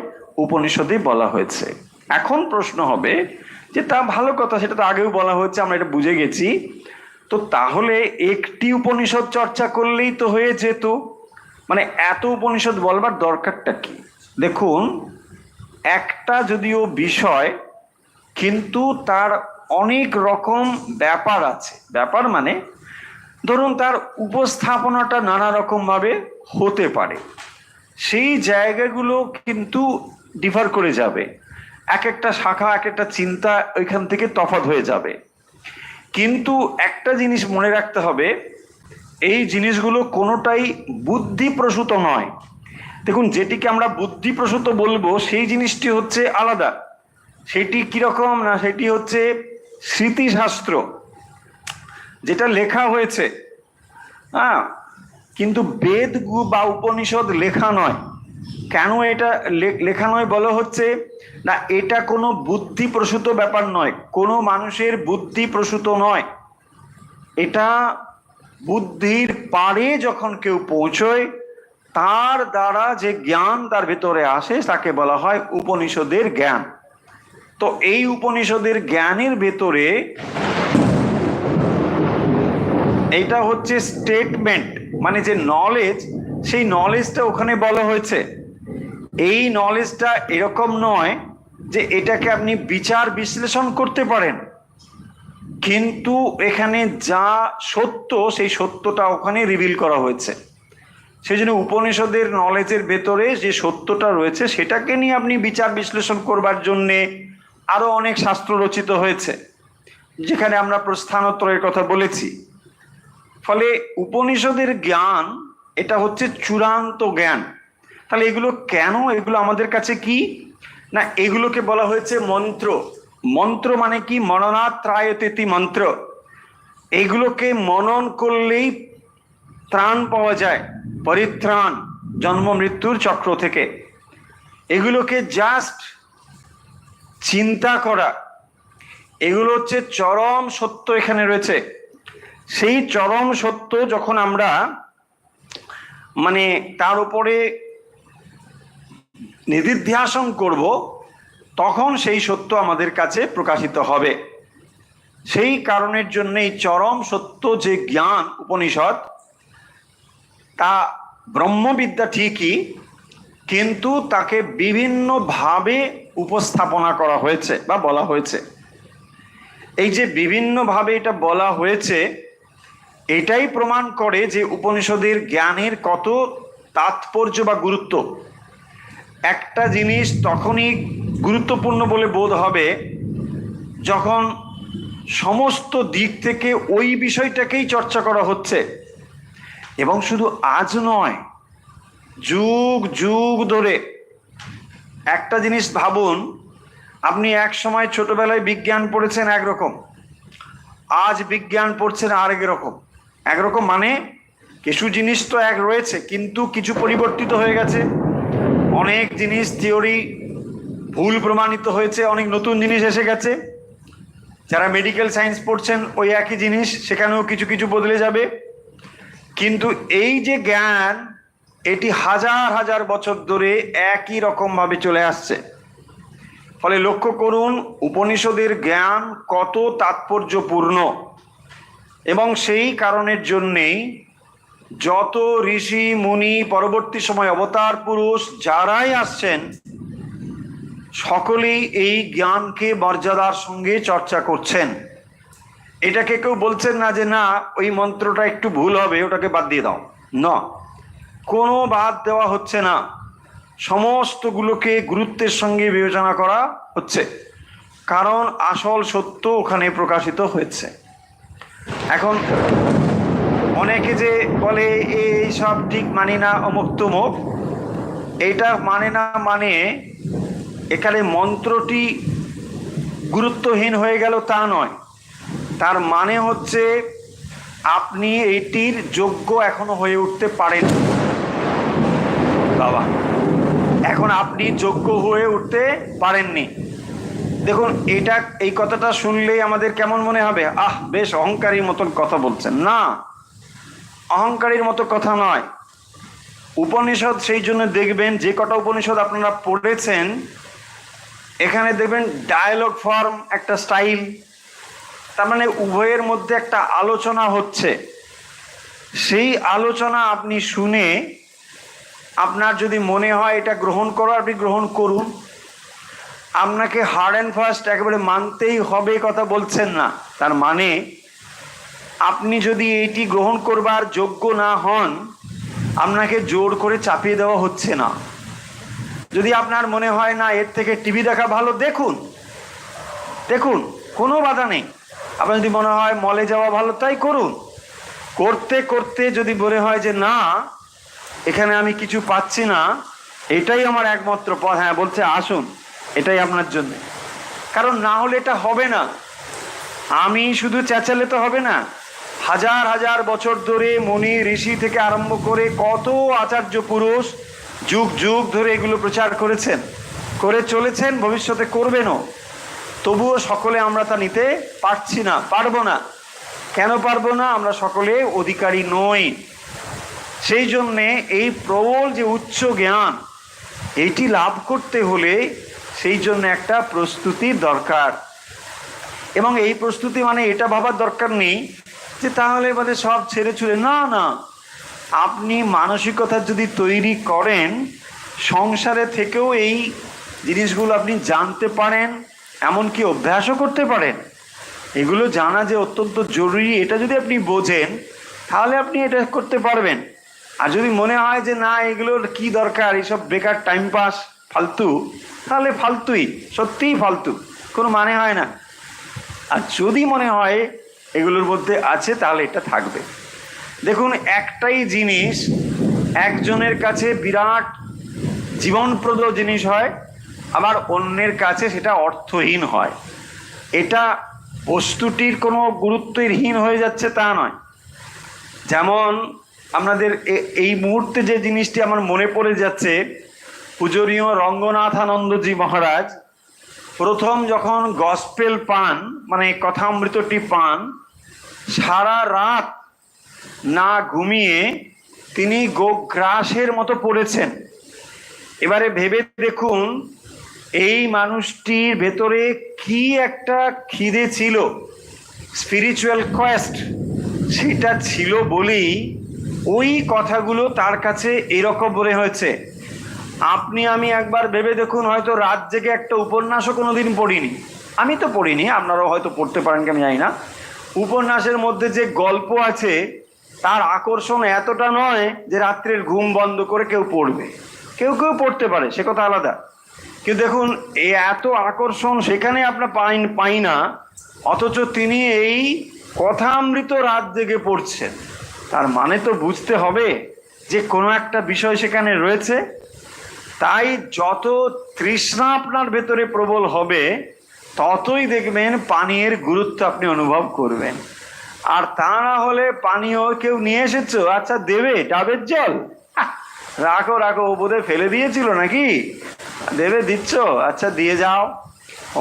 উপনিষদে বলা হয়েছে। এখন প্রশ্ন হবে যে তা ভালো কথা, সেটা তো আগেও বলা হয়েছে, আমরা এটা বুঝে গেছি। তো তাহলে একটি উপনিষদ চর্চা করলেই তো হয়ে যেত, মানে এত উপনিষদ বলবার দরকারটা কি? দেখুন, একটা যদিও বিষয়, কিন্তু তার অনেক রকম ব্যাপার আছে। ব্যাপার মানে ধরুন তার উপস্থাপনাটা নানা রকম ভাবে হতে পারে, সেই জায়গাগুলো কিন্তু ডিফার করে যাবে, এক একটা শাখা এক একটা চিন্তা ওইখান থেকে তফাৎ হয়ে যাবে। কিন্তু একটা জিনিস মনে রাখতে হবে, এই জিনিসগুলো কোনোটাই বুদ্ধিপ্রসূত নয়। দেখুন, যেটিকে আমরা বুদ্ধিপ্রসূত বলবো সেই জিনিসটি হচ্ছে আলাদা। সেটি কিরকম না, সেটি হচ্ছে স্মৃতিশাস্ত্র, যেটা লেখা হয়েছে, হ্যাঁ, কিন্তু বেদ বা উপনিষদ লেখা নয়। কেন এটা লেখা নয় বলা হচ্ছে না, এটা কোনো বুদ্ধিপ্রসূত ব্যাপার নয়, কোনো মানুষের বুদ্ধিপ্রসূত নয়। এটা বুদ্ধির পারে যখন কেউ পৌঁছয়, তার দ্বারা যে জ্ঞান তার ভেতরে আসে তাকে বলা হয় উপনিষদের জ্ঞান। তো এই উপনিষদের জ্ঞানের ভেতরে এইটা হচ্ছে স্টেটমেন্ট, মানে যে নলেজ, সেই নলেজটা ওখানে বলা হয়েছে। এই নলেজটা এরকম নয় যে এটাকে আপনি বিচার বিশ্লেষণ করতে পারেন, কিন্তু এখানে যা সত্য সেই সত্যটা ওখানে রিভিল করা হয়েছে। সেই জন্য উপনিষদের নলেজের ভেতরে যে সত্যটা রয়েছে সেটাকে নিয়ে আপনি বিচার বিশ্লেষণ করবার জন্যে আরো অনেক শাস্ত্র রচিত হয়েছে, যেখানে আমরা প্রস্থানোত্তরের কথা বলেছি। ফলে উপনিষদের জ্ঞান এটা হচ্ছে চূড়ান্ত জ্ঞান। তাহলে এগুলো কেন, এগুলো আমাদের কাছে কি না, এগুলোকে বলা হয়েছে মন্ত্র। মন্ত্র মানে কি? মননাত্রায়তেতি মন্ত্র। এগুলোকে মনন করলেই ত্রাণ পাওয়া যায়, পরিত্রাণ জন্ম মৃত্যুর চক্র থেকে। এগুলোকে জাস্ট চিন্তা করা, এগুলো হচ্ছে চরম সত্য এখানে রয়েছে। সেই চরম সত্য যখন আমরা মানে তার উপরে নিদিধ্যাসন করব, তখন সেই সত্য আমাদের কাছে প্রকাশিত হবে। সেই কারণের জন্য এই চরম সত্য যে জ্ঞান উপনিষদ, তা ব্রহ্মবিদ্যা ঠিকই, কিন্তু তাকে বিভিন্নভাবে উপস্থাপনা করা হয়েছে বা বলা হয়েছে। এই যে বিভিন্নভাবে এটা বলা হয়েছে, এটাই প্রমাণ করে যে উপনিষদের জ্ঞানের কত তাৎপর্য বা গুরুত্ব। একটা জিনিস তখনই গুরুত্বপূর্ণ বলে বোধ হবে যখন সমস্ত দিক থেকে ওই বিষয়টাকেই চর্চা করা হচ্ছে, এবং শুধু আজ নয়, যুগ যুগ ধরে। একটা জিনিস ভাবুন, আপনি এক সময় ছোটবেলায় বিজ্ঞান পড়েছেন একরকম, আজ বিজ্ঞান পড়ছেন আরেক রকম। একরকম মানে কিছু জিনিস তো এক রয়েছে, কিন্তু কিছু পরিবর্তিত হয়ে গেছে। অনেক জিনিস থিওরি ভুল প্রমাণিত হয়েছে, অনেক নতুন জিনিস এসে গেছে। যারা মেডিকেল সায়েন্স পড়ছেন ওই একই জিনিস, সেখানেও কিছু কিছু বদলে যাবে। কিন্তু এই যে জ্ঞান, এটি হাজার হাজার বছর ধরে একই রকম ভাবে চলে আসছে। ফলে লক্ষ্য করুন উপনিষদের জ্ঞান কত তাৎপর্যপূর্ণ, এবং সেই কারণের জন্যেই যত ঋষি মুনি পরবর্তী সময় অবতার পুরুষ যারাই আসছেন সকলেই এই জ্ঞানকে মর্যাদার সঙ্গে চর্চা করছেন। এটাকে কেউ বলছেন না যে না ওই মন্ত্রটা একটু ভুল হবে, ওটাকে বাদ দিয়ে দাও, না, কোনো বাদ দেওয়া হচ্ছে না, সমস্তগুলোকে গুরুত্বের সঙ্গে বিবেচনা করা হচ্ছে, কারণ আসল সত্য ওখানে প্রকাশিত হয়েছে। এখন অনেকে যে বলে এই সব ঠিক মানি না, অমুক তমুক, এটা মানে না মানে এখানে মন্ত্রটি গুরুত্বহীন হয়ে গেল তা নয়, তার মানে হচ্ছে আপনি এইটির যোগ্য এখনো হয়ে উঠতে পারেন বাবা, এখন আপনি যোগ্য হয়ে উঠতে পারেননি। দেখুন এটা, এই কথাটা শুনলেই আমাদের কেমন মনে হবে, আহ বেশ অহংকারীর মতন কথা বলছেন। না, অহংকারীর মতো কথা নয়। উপনিষদ সেই জন্য দেখবেন যে কটা উপনিষদ আপনারা পড়েছেন এখানে দেখবেন ডায়ালগ ফর্ম একটা স্টাইল, তার মানে উভয়ের মধ্যে একটা আলোচনা হচ্ছে। সেই আলোচনা আপনি শুনে আপনার যদি মনে হয় এটা গ্রহণ করো আপনি গ্রহণ করুন, আপনাকে হার্ড অ্যান্ড ফাস্ট একেবারে মানতেই হবে কথা বলছেন না। তার মানে আপনি যদি এইটি গ্রহণ করবার যোগ্য না হন আপনাকে জোর করে চাপিয়ে দেওয়া হচ্ছে না। যদি আপনার মনে হয় না এর থেকে টিভি দেখা ভালো, দেখুন দেখুন, কোনো বাধা নেই। আপনার যদি মনে হয় মলে যাওয়া ভালো, তাই করুন। করতে করতে যদি মনে হয় যে না এখানে আমি কিছু পাচ্ছি না, এটাই আমার একমাত্র পথ, হ্যাঁ বলছে আসুন, এটাই আপনার জন্য। কারণ না হলে এটা হবে না। আমি শুধু চেঁচালে তো হবে না। হাজার হাজার বছর ধরে মুনি ঋষি থেকে আরম্ভ করে কত আচার্য পুরুষ যুগ যুগ ধরে এগুলো প্রচার করেছেন, করে চলেছেন, ভবিষ্যতে করবেনও। তবুও সকলে আমরা তা নিতে পারছি না, পারবো না। কেন পারবো না? আমরা সকলে অধিকারী নই। সেই জন্যে এই প্রবল যে উচ্চ জ্ঞান এইটি লাভ করতে হলে সেই জন্য একটা প্রস্তুতির দরকার। এবং এই প্রস্তুতি মানে এটা ভাবার দরকার নেই যে তাহলে মানে সব ছেড়ে ছুড়ে, না না, আপনি মানসিকতা যদি তৈরি করেন সংসারে থেকেও এই জিনিসগুলো আপনি জানতে পারেন, এমনকি অভ্যাসও করতে পারেন। এগুলো জানা যে অত্যন্ত জরুরি, এটা যদি আপনি বোঝেন তাহলে আপনি এটা করতে পারবেন। আর যদি মনে হয় যে না এগুলোর কি দরকার, এইসব বেকার টাইম পাস, ফালতু, তাহলে ফালতুই, সত্যিই ফালতু, কোনো মানে হয় না। আর যদি মনে হয় এগুলোর মধ্যে আছে তাহলে এটা থাকবে। দেখুন একটাই জিনিস একজনের কাছে বিরাট জীবনপ্রদ জিনিস হয়, আবার অন্যের কাছে সেটা অর্থহীন হয়। এটা বস্তুটির কোনো গুরুত্বহীন হয়ে যাচ্ছে তা নয়। যেমন আপনাদের এই মুহূর্তে যে জিনিসটি আমার মনে পড়ে যাচ্ছে, পূজনীয় রঙ্গনাথানন্দজি মহারাজ প্রথম যখন গসপেল পান, মানে কথামৃতটি পান, সারা রাত না ঘুমিয়ে তিনি গোগ্রাসের মতো পড়েছেন। এবারে ভেবে দেখুন এই মানুষটির ভেতরে কি একটা খিদে ছিল, স্পিরিচুয়াল কোয়েস্ট, সেটা ছিল বলেই ওই কথাগুলো তার কাছে এরকম মনে হয়েছে। আপনি আমি একবার ভেবে দেখুন, হয়তো রাত জেগে একটা উপন্যাসও কোনোদিন পড়িনি, আমি তো পড়িনি, আপনারাও হয়তো পড়তে পারেন কি আমি জানি না। উপন্যাসের মধ্যে যে গল্প আছে তার আকর্ষণ এতটা নয় যে রাত্রের ঘুম বন্ধ করে কেউ পড়বে। কেউ কেউ পড়তে পারে, সে কথা আলাদা, কিন্তু দেখুন এই এত আকর্ষণ সেখানে আপনার পাই না, অথচ তিনি এই কথামৃত রাত জেগে পড়ছেন। তার মানে তো বুঝতে হবে যে কোনো একটা বিষয় সেখানে রয়েছে। তাই যত তৃষ্ণা আপনার ভেতরে প্রবল হবে ততই দেখবেন পানীয়ের গুরুত্ব আপনি অনুভব করবেন। আর তা না হলে পানীয় কেউ নিয়ে এসেছো, আচ্ছা দেবে, ডাবের জল, রাখো রাখো, ও বোধহয় ফেলে দিয়েছিল নাকি, দেবে, দিচ্ছ, আচ্ছা দিয়ে যাও,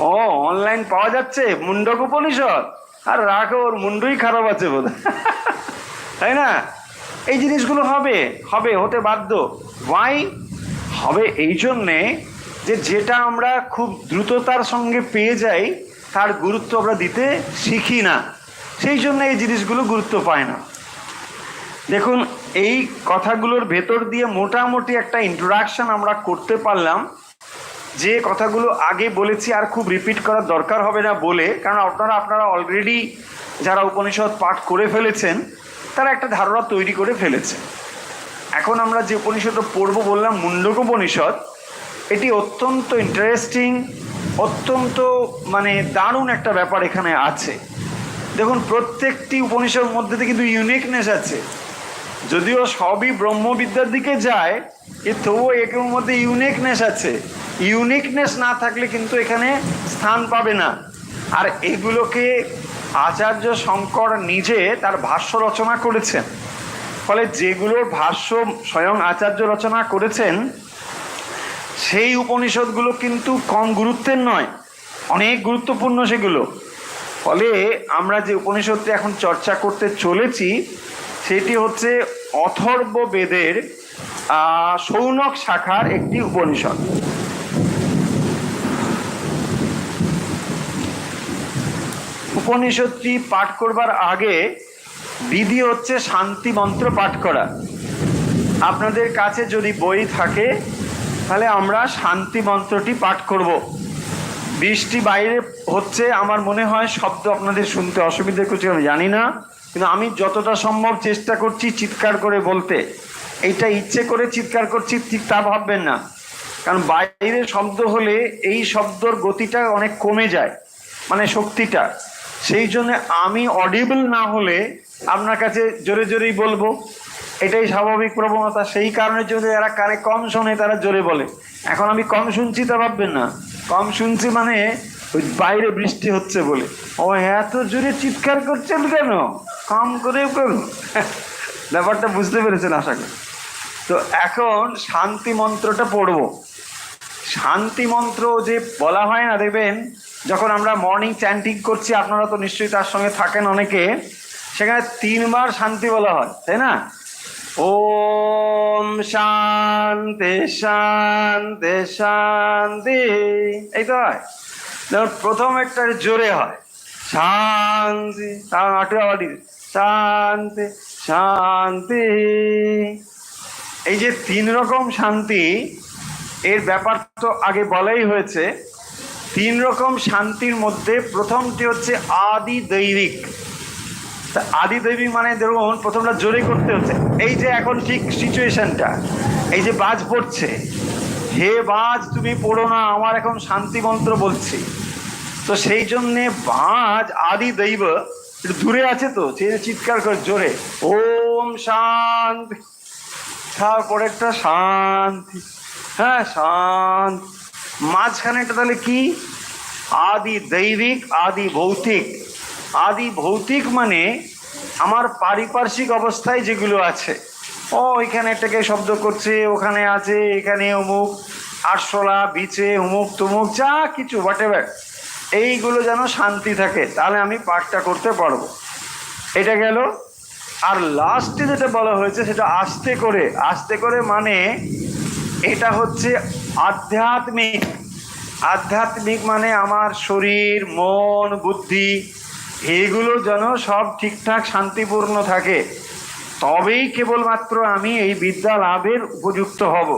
ও অনলাইন পাওয়া যাচ্ছে মুন্ডক উপনিষদ, আর রাখো, ওর মুন্ডই খারাপ আছে বোধ, তাই না? এই জিনিসগুলো হবে, হতে বাধ্য। ওয়াই হবে? এই জন্যে যে যেটা আমরা খুব দ্রুততার সঙ্গে পেয়ে যাই তার গুরুত্ব আমরা দিতে শিখি না, সেই জন্য এই জিনিসগুলো গুরুত্ব পায় না। দেখুন, এই কথাগুলোর ভেতর দিয়ে মোটামুটি একটা ইন্ট্রোডাকশন আমরা করতে পারলাম। যে কথাগুলো আগে বলেছি আর খুব রিপিট করার দরকার হবে না বলে, কারণ আপনারা অলরেডি যারা উপনিষদ পাঠ করে ফেলেছেন তারা একটা ধারণা তৈরি করে ফেলেছে। এখন আমরা যে উপনিষদ পড়ব বললাম মুন্ডক উপনিষদ, এটি অত্যন্ত ইন্টারেস্টিং, অত্যন্ত মানে দারুণ একটা ব্যাপার এখানে আছে। দেখুন, প্রত্যেকটি উপনিষদের মধ্যে কিন্তু ইউনিকনেস আছে, যদিও সবই ব্রহ্মবিদ্যার দিকে যায়, তবুও এর মধ্যে ইউনিকনেস আছে। ইউনিকনেস না থাকলে কিন্তু এখানে স্থান পাবে না। আর এগুলোকে আচার্য শঙ্কর নিজে তার ভাষ্য রচনা করেছেন, ফলে যেগুলোর ভাষ্য স্বয়ং আচার্য রচনা করেছেন সেই উপনিষদগুলো কিন্তু কম গুরুত্বের নয়, অনেক গুরুত্বপূর্ণ সেগুলো। ফলে আমরা যে উপনিষদটি এখন চর্চা করতে চলেছি সেটি হচ্ছে অথর্ব বেদের শৌনক শাখার একটি উপনিষদ। উপনিষদটি পাঠ করবার আগে বিধি হচ্ছে শান্তি মন্ত্র পাঠ করা। আপনাদের কাছে যদি বই থাকে তাহলে আমরা শান্তি মন্ত্রটি পাঠ করব। বৃষ্টি বাইরে হচ্ছে, আমার মনে হয় শব্দ আপনাদের শুনতে অসুবিধা কিছু আমি জানি না, কিন্তু আমি যতটা সম্ভব চেষ্টা করছি চিৎকার করে বলতে। এইটা ইচ্ছে করে চিৎকার করছি ঠিক তা ভাববেন না, কারণ বাইরে শব্দ হলে এই শব্দর গতিটা অনেক কমে যায়, মানে শক্তিটা। সেই জন্য আমি অডিবল না হলে আপনার কাছে জোরে জোরেই বলবো, এটাই স্বাভাবিক প্রবণতা। সেই কারণে যদি যারা কানে কম শোনে তারা জোরে বলে। এখন আমি কম শুনছি তা ভাববেন না, কম শুনছি মানে ওই বাইরে বৃষ্টি হচ্ছে বলে। ও এত জোরে চিৎকার করছেন কেন, কম করে করুন। ব্যাপারটা বুঝতে পেরেছেন আশা করি। তো এখন শান্তি মন্ত্রটা পড়ব। শান্তি মন্ত্র যে বলা হয় না, দেখবেন যখন আমরা মর্নিং চ্যান্টিং করছি, আপনারা তো নিশ্চয়ই তার সঙ্গে থাকেন অনেকে, সেখানে 3 বার শান্তি বলা হয়, তাই না? ওম শান্তি শান্তি শান্তি, এই তো হয়। প্রথম একটা জোরে হয় শান্তি, তার আটুয়াবাড়ি শান্তি শান্তি। এই যে 3 রকম শান্তি, এর ব্যাপার তো আগে বলাই হয়েছে। 3 রকম শান্তির মধ্যে প্রথমটি হচ্ছে আদি দৈবিক। আদি দৈবিক মানে ধরুন প্রথমটা জোরে করতে হচ্ছে, এই যে এখন ঠিক সিচুয়েশনটা, এই যে বাজ পড়ছে, হে বাজ তুমি পড়ো না, আমার এখন শান্তি মন্ত্র বলছি। তো সেই জন্যে বাজ আদি দৈব একটু দূরে আছে, তো সে চিৎকার করে জোরে ওম শান্তি, তারপরে একটা শান্তি, হ্যাঁ শান্তি, মাঝখানেটা তাহলে কি আদি দৈবিক আদি ভৌতিক। আদি ভৌতিক মানে আমার পারিপার্শ্বিক অবস্থায় যেগুলো আছে, ও এখানে এটাকে শব্দ করছে, ওখানে আছে, এখানে অমুক আরশোলা বিছে, অমুক তমুক যা কিছু হোয়াটএভার, এইগুলো যেন শান্তি থাকে, তাহলে আমি পাঠটা করতে পারবো। এটা গেল। আর লাস্টে যেটা বলা হয়েছে সেটা আস্তে করে। আস্তে করে মানে এটা হচ্ছে আধ্যাত্মিক। আধ্যাত্মিক মানে আমার শরীর মন বুদ্ধি এইগুলো যেন সব ঠিকঠাক শান্তিপূর্ণ থাকে, তবেই কেবলমাত্র আমি এই বিদ্যা লাভের উপযুক্ত হব।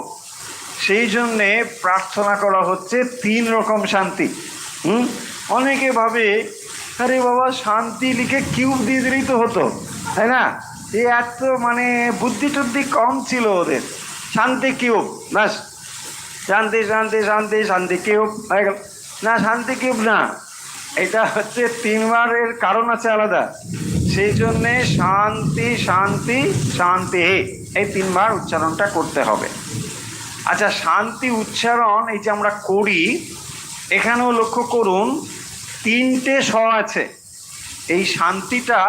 সেই জন্যে প্রার্থনা করা হচ্ছে 3 রকম শান্তি। অনেকে ভাবে আরে বাবা শান্তি লিখে কিউব দিয়ে দিলেই তো হতো, তাই না? এই এত মানে বুদ্ধি টুদ্ধি কম ছিল ওদের, শান্তি কিউব ব্যাস, শান্তি শান্তি শান্তি শান্তি কিউব হয়ে গেল। না, শান্তি কিউব না, এটা হচ্ছে 3 বারের কারণ আছে আলাদা। সেই জন্যে শান্তি শান্তি শান্তি এই 3 বার উচ্চারণটা করতে হবে। আচ্ছা, শান্তি উচ্চারণ এই যে আমরা করি, এখানেও লক্ষ্য করুন 3টে স আছে। এই শান্তিটা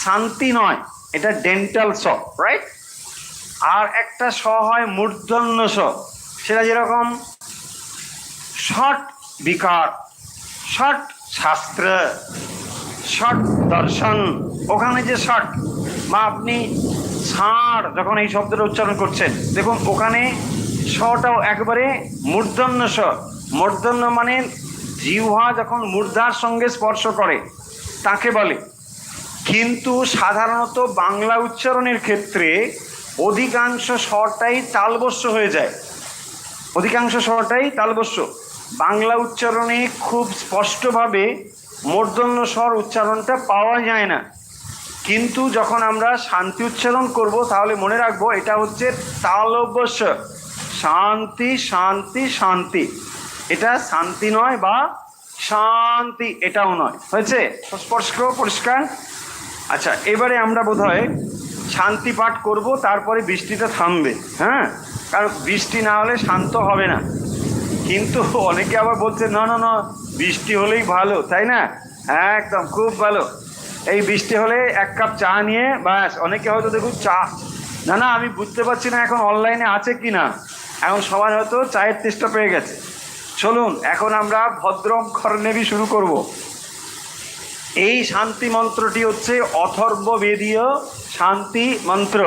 শান্তি নয়, এটা ডেন্টাল স, রাইট? আর একটা স হয় মূর্ধন্য স, সেটা যেরকম ষট বিকার, ষট শাস্ত্র, ষট দর্শন, ওখানে যে ষট বা আপনি ষাঁড় যখন এই শব্দটা উচ্চারণ করছেন, দেখুন ওখানে স্বটাও একবারে মূর্ধন্য স। মূর্ধন্য মানে জিহ্বা যখন মূর্ধার সঙ্গে স্পর্শ করে তাকে বলে। কিন্তু সাধারণত বাংলা উচ্চারণের ক্ষেত্রে অধিকাংশ স্বরটাই তালবস্য হয়ে যায়, অধিকাংশ স্বরটাই তালবস্য। বাংলা উচ্চারণে খুব স্পষ্টভাবে মূর্ধন্য স্বর উচ্চারণটা পাওয়া যায় না। কিন্তু যখন আমরা শান্তি উচ্চারণ করব তাহলে মনে রাখবো এটা হচ্ছে তালবস্য। শান্তি শান্তি শান্তি, এটা শান্তি নয় বা শান্তি এটাও নয়। হয়েছে? স্পষ্ট পরিষ্কার? আচ্ছা, এবারে আমরা বোধহয় শান্তি পাঠ করব, তারপরে বৃষ্টিটা থামবে। হ্যাঁ, কারণ বৃষ্টি না হলে শান্ত হবে না। কিন্তু অনেকে আবার বলছে না না না বৃষ্টি হলেই ভালো, তাই না? একদম খুব ভালো। এই বৃষ্টি হলে এক কাপ চা নিয়ে ব্যাস। অনেকে হয়তো দেখুন চা, না না আমি বুঝতে পারছি না এখন অনলাইনে আছে কি না, এখন সবাই হয়তো চায়ের তেষ্টা পেয়ে গেছে। চলুন এখন আমরা ভদ্রম খরনেবী শুরু করব। এই শান্তি মন্ত্রটি হচ্ছে অথর্ববেদীয় শান্তি মন্ত্র।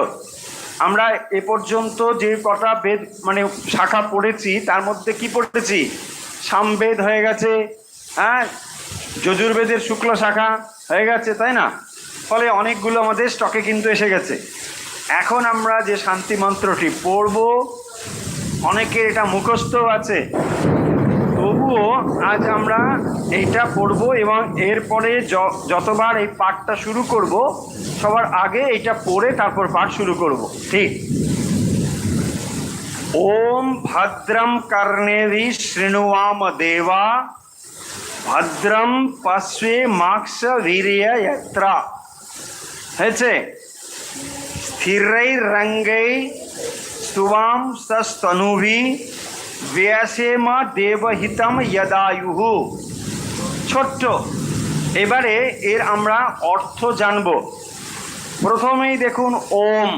আমরা এ পর্যন্ত যে কটা বেদ মানে শাখা পড়েছি তার মধ্যে কি পড়েছি? সামবেদ হয়ে গেছে, হ্যাঁ, যজুর্বেদের শুক্ল শাখা হয়ে গেছে, তাই না? ফলে অনেকগুলো আমাদের স্টকে কিন্তু এসে গেছে। এখন আমরা যে শান্তি মন্ত্রটি পড়ব, অনেকের এটা মুখস্থ আছে, তবুও আজ আমরা এইটা পড়ব এবং এরপরে যতবার এই পাঠটা শুরু করব সবার আগে এইটা পড়ে তারপর পাঠ শুরু করব। ঠিক? ওম ভদ্রম কর্ণেভি শৃণুয়াম দেবা, ভদ্রম পশ্বে মাক্ষ বীর্য যত্রা। হয়েছে? স্থিরৈরঙ্গৈ स्तुवां सस्तनुभि ব্যাসেম দেবহিতম যদায়ুঃ। ছোট্ট। এবারে এর আমরা অর্থ জানব। প্রথমেই দেখুন ওম।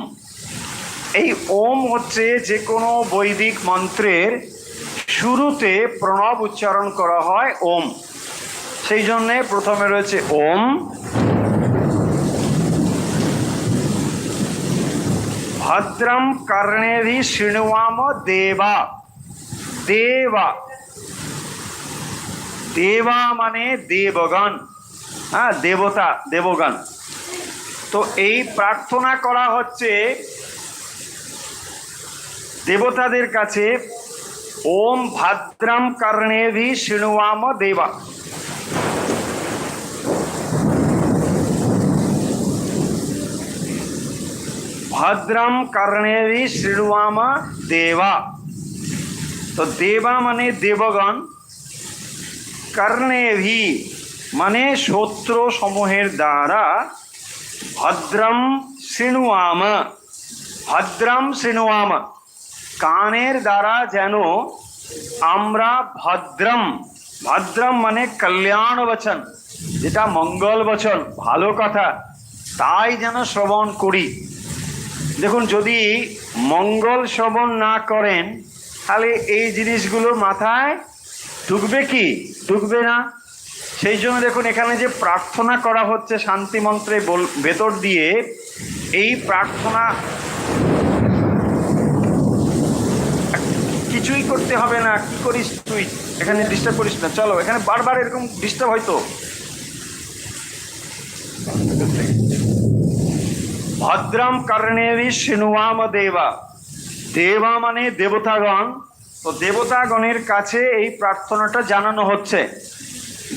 এই ওম হচ্ছে যে কোনো বৈদিক মন্ত্রের শুরুতে প্রণব উচ্চারণ করা হয় ওম, সেই জন্যে প্রথমে রয়েছে ওম। ভদ্রম কর্ণেভি শৃণুয়াম দেবা। দেবা, দেবা মানে দেবগণ, হ্যাঁ, দেবতা, দেবগণ। তো এই প্রার্থনা করা হচ্ছে দেবতাদের কাছে। ওম ভদ্রম কর্ণেভি শৃণুয়াম দেবা। ভদ্রম কর্ণেভি শৃণুয়াম দেবা। তো দেবা মানে দেবগণ, কর্ণেভি মানে শত্রু সমূহের দ্বারা, ভদ্রম শৃণুয়াম, ভদ্রম শৃণুয়াম কানের দ্বারা যেন আমরা ভদ্রম, ভদ্রম মানে কল্যাণ বচন, যেটা মঙ্গল বচন, ভালো কথা, তাই যেন শ্রবণ করি। দেখুন, যদি মঙ্গল শ্রবণ না করেন তাহলে এই জিনিসগুলো মাথায় ঢুকবে কি? ঢুকবে না। সেই জন্য দেখুন এখানে যে প্রার্থনা করা হচ্ছে শান্তি মন্ত্রের ভেতর দিয়ে, এই প্রার্থনা কিছুই করতে হবে না। কি করিস তুই এখানে? ডিস্টার্ব করিস না, চলো। এখানে বারবার এরকম ডিস্টার্ব হয়তো। ভদ্রম কর্ণেভি শৃণুয়াম দেবা। দেবা মানে দেবতাগণ। তো দেবতাগণের কাছে এই প্রার্থনাটা জানানো হচ্ছে।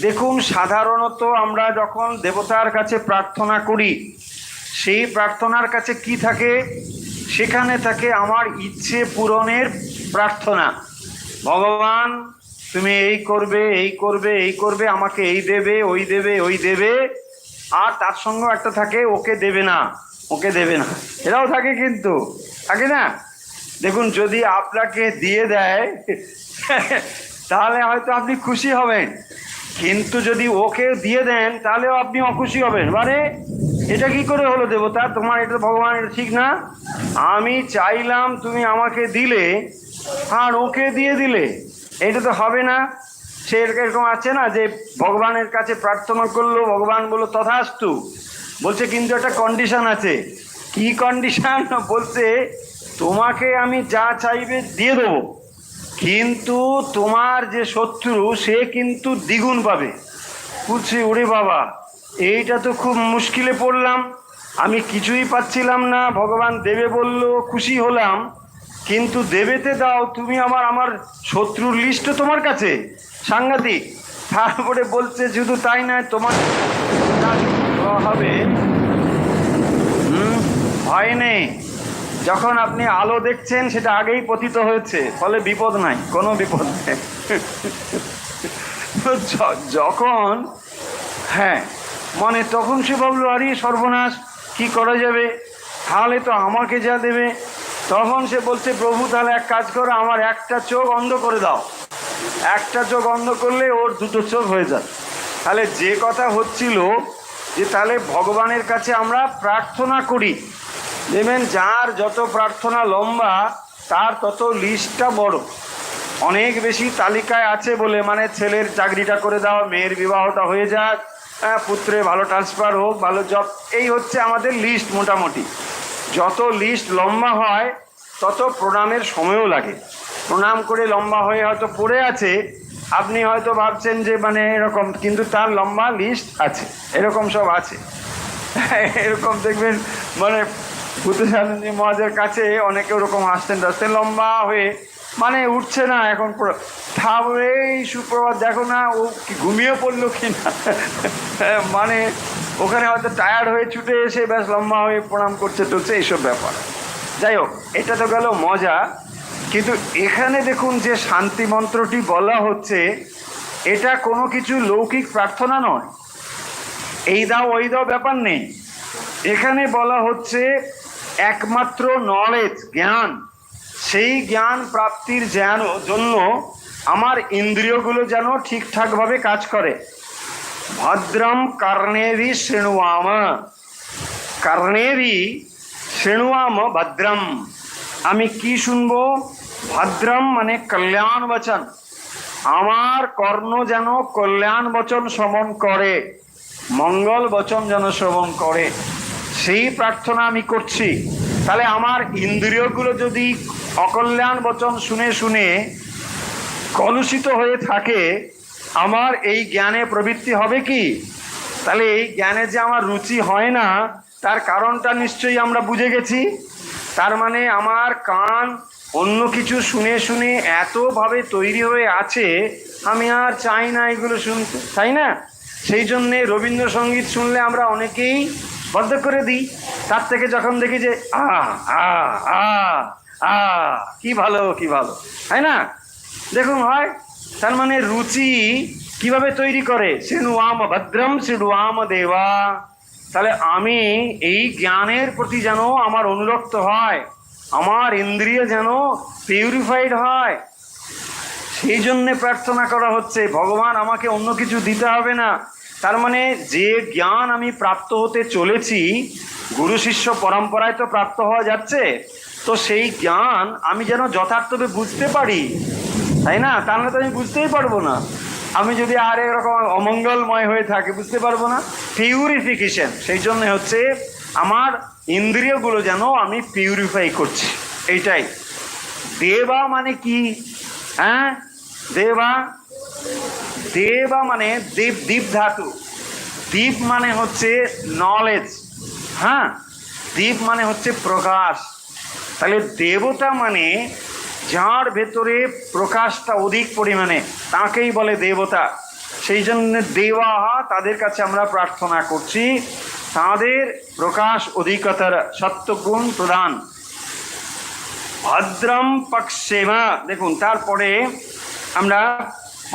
দেখুন, সাধারণত আমরা যখন দেবতার কাছে প্রার্থনা করি, সেই প্রার্থনার কাছে কি থাকে? সেখানে থাকে আমার ইচ্ছে পূরণের প্রার্থনা। ভগবান তুমি এই করবে, এই করবে, এই করবে, আমাকে এই দেবে, ওই দেবে, ওই দেবে। আর তার সঙ্গেও একটা থাকে ওকে দেবে না, ওকে দেবে না, এটাও থাকে, কিন্তু থাকে না? দেখুন, যদি আপনাকে দিয়ে দেয় তাহলে হয়তো আপনি খুশি হবেন, কিন্তু যদি ওকে দিয়ে দেন তাহলেও আপনি অখুশি হবেন। মানে এটা কি করে হলো দেবতা? তোমার এটা ভগবান, এটা ঠিক না। আমি চাইলাম, তুমি আমাকে দিলে, আর ওকে দিয়ে দিলে, এটা তো হবে না। সে এরকম আছে না যে ভগবানের কাছে প্রার্থনা করলো, ভগবান বললো তথাস্তু, বলছে কিন্তু একটা কন্ডিশন আছে। কি কন্ডিশন? বলছে তোমাকে আমি যা চাইবে দিয়ে দেবো, কিন্তু তোমার যে শত্রু সে কিন্তু দ্বিগুণ পাবে। বলছি ওরে বাবা, এইটা তো খুব মুশকিলে পড়লাম, আমি কিছুই পাচ্ছিলাম না, ভগবান দেবে বলল, খুশি হলাম, কিন্তু দেবেতে দাও তুমি, আমার শত্রুর লিস্টও তোমার কাছে, সাংঘাতিক। তারপরে বলছে শুধু তাই নয়, তোমার হবে ভয় নেই, যখন আপনি আলো দেখছেন সেটা আগেই পতিত হয়েছে, ফলে বিপদ নাই, কোনো বিপদ নেই। যখন হ্যাঁ মানে তখন সে ভাবলো আরে সর্বনাশ, কি করা যাবে, তাহলে তো আমাকে যা দেবে। তখন সে বলছে প্রভু তাহলে এক কাজ করো, আমার একটা চোখ অন্ধ করে দাও, একটা চোখ অন্ধ করলে ওর দুটো চোখ হয়ে যায়। তাহলে যে কথা হচ্ছিল যে তাহলে ভগবানের কাছে আমরা প্রার্থনা করি, দেখবেন যার যত প্রার্থনা লম্বা তার তত লিস্টটা বড়, অনেক বেশি তালিকায় আছে বলে, মানে ছেলের চাকরিটা করে দাও, মেয়ের বিবাহটা হয়ে যাক, পুত্রে ভালো ট্রান্সফার হোক, ভালো জব, এই হচ্ছে আমাদের লিস্ট মোটামুটি। যত লিস্ট লম্বা হয় তত প্রণামের সময়ও লাগে, প্রণাম করে লম্বা হয়ে হয়তো পড়ে আছে, আপনি হয়তো ভাবছেন যে মানে এরকম, কিন্তু তার লম্বা লিস্ট আছে, এরকম সব আছে। এরকম দেখবেন মানে ভূতেশানন্দী মহাজের কাছে অনেকে ওরকম হাসতেন টাসতেন লম্বা হয়ে, মানে উঠছে না এখন, তারপরে এই সুপ্রভাত দেখো না, ও কি ঘুমিয়ে পড়লো কি না, মানে ওখানে হয়তো টায়ার্ড হয়ে ছুটে এসে ব্যাস লম্বা হয়ে প্রণাম করছে টলছে, এইসব ব্যাপার। যাই হোক, এটা তো গেল মজা, কিন্তু এখানে দেখুন যে শান্তি মন্ত্রটি বলা হচ্ছে, এটা কোনো কিছু লৌকিক প্রার্থনা নয়, এই দাও ওই দাও ব্যাপার নেই। এখানে বলা হচ্ছে একমাত্র নলেজ, জ্ঞান, সেই জ্ঞান প্রাপ্তির জন্য আমার ইন্দ্রিয়গুলো যেন ঠিকঠাকভাবে কাজ করে। ভদ্রম কর্ণেভি শৃণুয়াম, কর্ণেভি শৃণুয়াম ভদ্রম, আমি কি শুনবো, ভদ্রম মানে কল্যাণ বচন, আমার কর্ণ যেন কল্যাণ বচন শ্রবণ করে, মঙ্গল বচন যেন শ্রবণ করে, সেই প্রার্থনা আমি করছি। তাহলে আমার ইন্দ্রিয়গুলো যদি অকল্যাণ বচন শুনে শুনে কলুষিত হয়ে থাকে, আমার এই জ্ঞানে প্রবৃত্তি হবে কি? তাহলে এই জ্ঞানে যে আমার রুচি হয় না, তার কারণটা নিশ্চয়ই আমরা বুঝে গেছি। তার মানে আমার কান অন্য কিছু শুনে শুনে এতভাবে তৈরি হয়ে আছে, আমি আর চাই না এগুলো শুনতে, তাই না? সেই জন্যে রবীন্দ্রসঙ্গীত শুনলে আমরা অনেকেই বদ্ধ করে দিই, তার থেকে যখন দেখি যে কি ভালো কি ভালো, তাই না? দেখুন হয়, তার মানে রুচি কিভাবে তৈরি করে, শৃণুয়াম ভদ্রম শৃণুয়াম দেবা, তাহলে আমি এই জ্ঞানের প্রতি যেন আমার অনুরক্ত হয়, আমার ইন্দ্রিয় যেন পিউরিফাইড হয়, সেই জন্যে প্রার্থনা করা হচ্ছে। ভগবান আমাকে অন্য কিছু দিতে হবে না, তার মানে যে জ্ঞান আমি প্রাপ্ত হতে চলেছি, গুরু শিষ্য পরম্পরায় তো প্রাপ্ত হওয়া যাচ্ছে, তো সেই জ্ঞান আমি যেন যথার্থভাবে বুঝতে পারি, তাই না? তাহলে তো আমি বুঝতেই পারবো না, আমি যদি আর এরকম অমঙ্গলময় হয়ে থাকে বুঝতে পারবো না। পিউরিফিকেশন, সেই জন্য হচ্ছে আমার ইন্দ্রিয়গুলো যেন আমি পিউরিফাই করছি, এইটাই। দেবা মানে কি? হ্যাঁ, দেবা, দেবা মানে দীপ, দীপ ধাতু, দীপ মানে হচ্ছে নলেজ, হ্যাঁ, দীপ মানে হচ্ছে প্রকাশ। তাহলে দেবতা মানে যার ভেতরে প্রকাশটা অধিক পরিমাণে, তাকেই বলে দেবতা। সেই জন্য দেবাহা, তাদের কাছে আমরা প্রার্থনা করছি, তাদের প্রকাশ অধিকতার সত্যগুণ প্রদান। ভদ্রম পক্ষেমা, দেখুন তারপরে আমরা